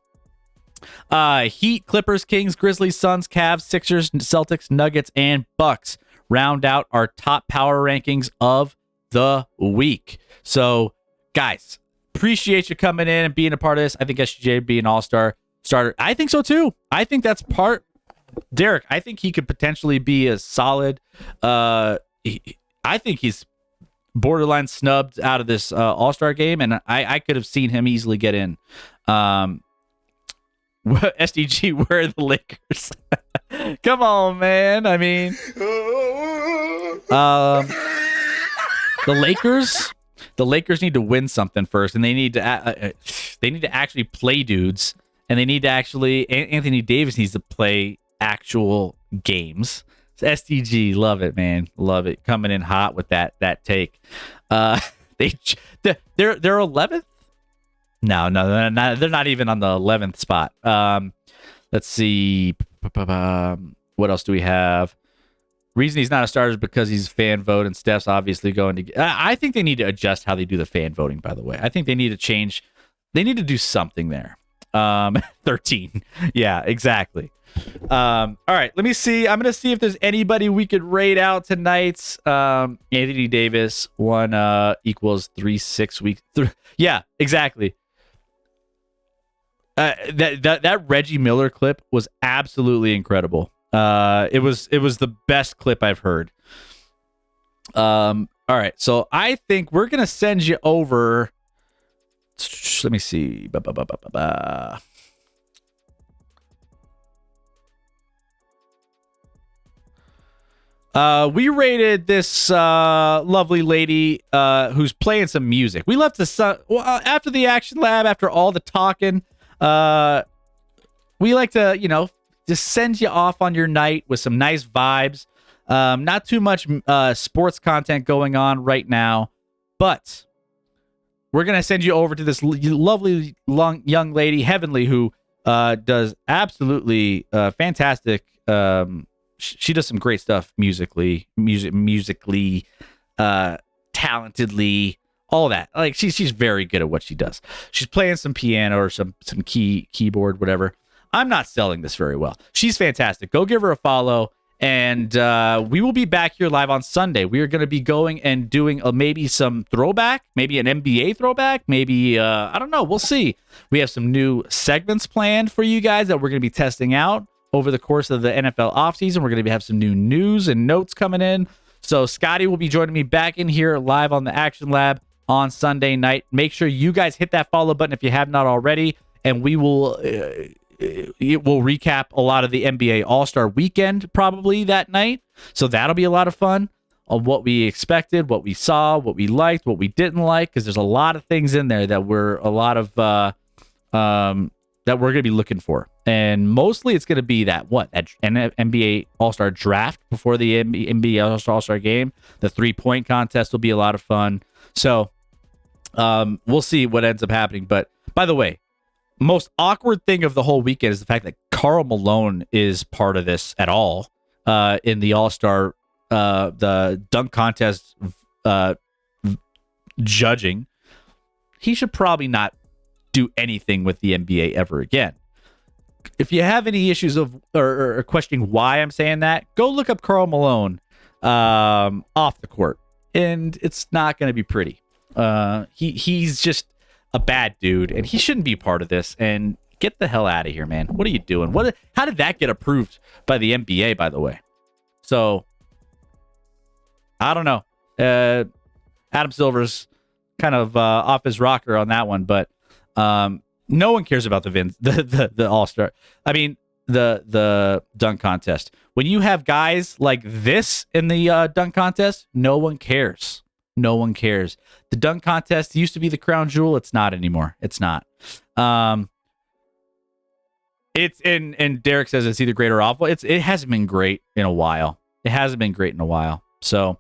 Heat, Clippers, Kings, Grizzlies, Suns, Cavs, Sixers, Celtics, Nuggets, and Bucks round out our top power rankings of the week. So, guys, appreciate you coming in and being a part of this. I think SGJ would be an all-star starter. I think so, too. I think that's Derek, I think he could potentially be a solid. I think he's borderline snubbed out of this all-star game, and I could have seen him easily get in. SDG, where are the Lakers? Come on, man. I mean, the Lakers need to win something first, and they need to actually play dudes, and they need to actually Anthony Davis needs to play actual games. So SDG, love it, man, love it. Coming in hot with that take. They're 11th. No, they're not even on the 11th spot. Let's see. What else do we have? Reason he's not a starter is because he's fan vote, and Steph's obviously going to. I think they need to adjust how they do the fan voting. By the way, I think they need to change. They need to do something there. 13. Yeah, exactly. All right, let me see. I'm gonna see if there's anybody we could rate out tonight. Anthony Davis 1 equals 3 6 weeks. Yeah, exactly. That Reggie Miller clip was absolutely incredible. It was the best clip I've heard. All right, so I think we're gonna send you over. Let me see. We rated this lovely lady who's playing some music. We left after the Action Lab, after all the talking. We like to, just send you off on your night with some nice vibes. Not too much sports content going on right now, but we're going to send you over to this lovely young lady, Heavenly, who does absolutely fantastic. She does some great stuff musically, talentedly, all that. Like she's very good at what she does. She's playing some piano or some keyboard, whatever. I'm not selling this very well. She's fantastic. Go give her a follow. And we will be back here live on Sunday. We are going to be going and doing maybe some throwback, maybe an NBA throwback, maybe, I don't know. We'll see. We have some new segments planned for you guys that we're going to be testing out over the course of the NFL offseason. We're going to have some new news and notes coming in. So Scotty will be joining me back in here live on the Action Lab on Sunday night. Make sure you guys hit that follow button if you have not already, and we will... it will recap a lot of the NBA All-Star Weekend probably that night. So that'll be a lot of fun on what we expected, what we saw, what we liked, what we didn't like, because there's a lot of things in there that we're that we're going to be looking for. And mostly it's going to be that NBA All-Star Draft before the NBA All-Star Game. The 3-point contest will be a lot of fun. So we'll see what ends up happening. But by the way, most awkward thing of the whole weekend is the fact that Karl Malone is part of this at all in the All-Star, the dunk contest judging. he should probably not do anything with the NBA ever again. If you have any issues of or questioning why I'm saying that, go look up Karl Malone off the court, and it's not going to be pretty. He's just a bad dude, and he shouldn't be part of this. And get the hell out of here, man. What are you doing? How did that get approved by the NBA, by the way? So I don't know. Adam Silver's kind of off his rocker on that one, but no one cares about the All-Star. I mean, the dunk contest. When you have guys like this in the dunk contest, no one cares. No one cares. The dunk contest used to be the crown jewel. It's not anymore. It's not. It's and Derek says it's either great or awful. It hasn't been great in a while. It hasn't been great in a while. So,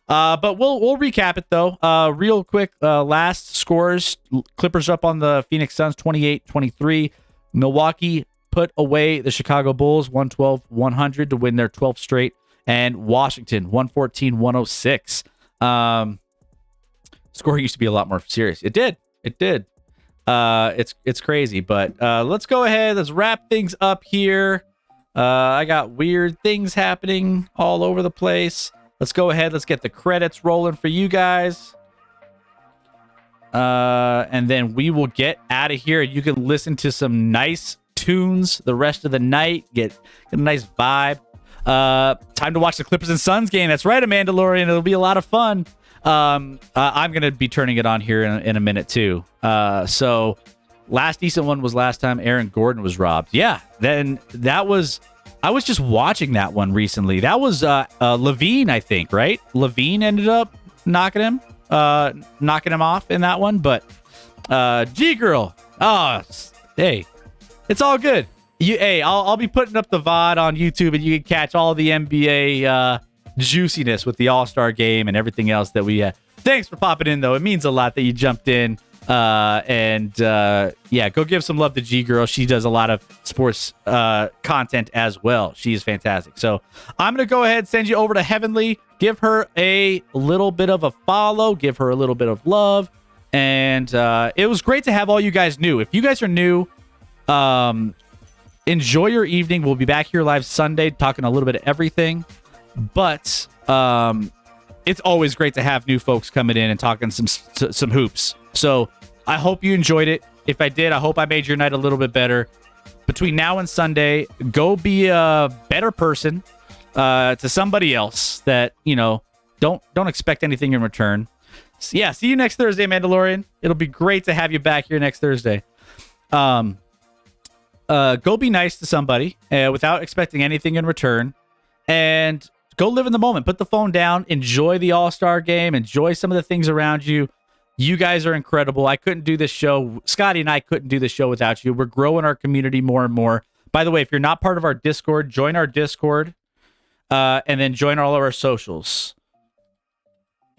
but we'll recap it though. Real quick, last scores. Clippers up on the Phoenix Suns 28-23. Milwaukee put away the Chicago Bulls 112-100 to win their 12th straight, and Washington 114-106. Scoring used to be a lot more serious. It did. It's crazy, but let's go ahead. Let's wrap things up here. I got weird things happening all over the place. Let's go ahead. Let's get the credits rolling for you guys. And then we will get out of here. You can listen to some nice tunes the rest of the night. Get a nice vibe. Time to watch the Clippers and Suns game. That's right, Mandalorian. It'll be a lot of fun. I'm going to be turning it on here in a minute too. So last decent one was last time Aaron Gordon was robbed. Yeah. Then I was just watching that one recently. That was, Levine, I think, right? Levine ended up knocking him off in that one, but, G Girl. Oh, hey, it's all good. I'll be putting up the VOD on YouTube, and you can catch all the NBA, juiciness with the All-Star game and everything else that we thanks for popping in though. It means a lot that you jumped in. Yeah, go give some love to G Girl. She does a lot of sports content as well. She is fantastic. So I'm gonna go ahead and send you over to Heavenly. Give her a little bit of a follow, give her a little bit of love. And it was great to have all you guys new. If you guys are new, enjoy your evening. We'll be back here live Sunday talking a little bit of everything. But it's always great to have new folks coming in and talking some hoops. So I hope you enjoyed it. If I did, I hope I made your night a little bit better. Between now and Sunday, go be a better person to somebody else that, don't expect anything in return. So yeah, see you next Thursday, Mandalorian. It'll be great to have you back here next Thursday. Go be nice to somebody without expecting anything in return. And go live in the moment. Put the phone down. Enjoy the All-Star game. Enjoy some of the things around you. You guys are incredible. I couldn't do this show. Scotty and I couldn't do this show without you. We're growing our community more and more. By the way, if you're not part of our Discord, join our Discord, and then join all of our socials.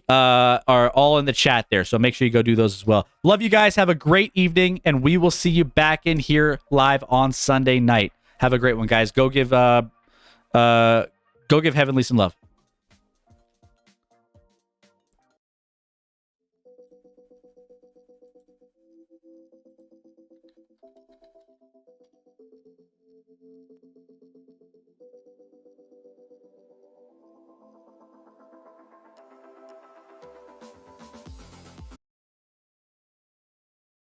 Are all in the chat there. So make sure you go do those as well. Love you guys. Have a great evening, and we will see you back in here live on Sunday night. Have a great one, guys. Go give Heavenly some love.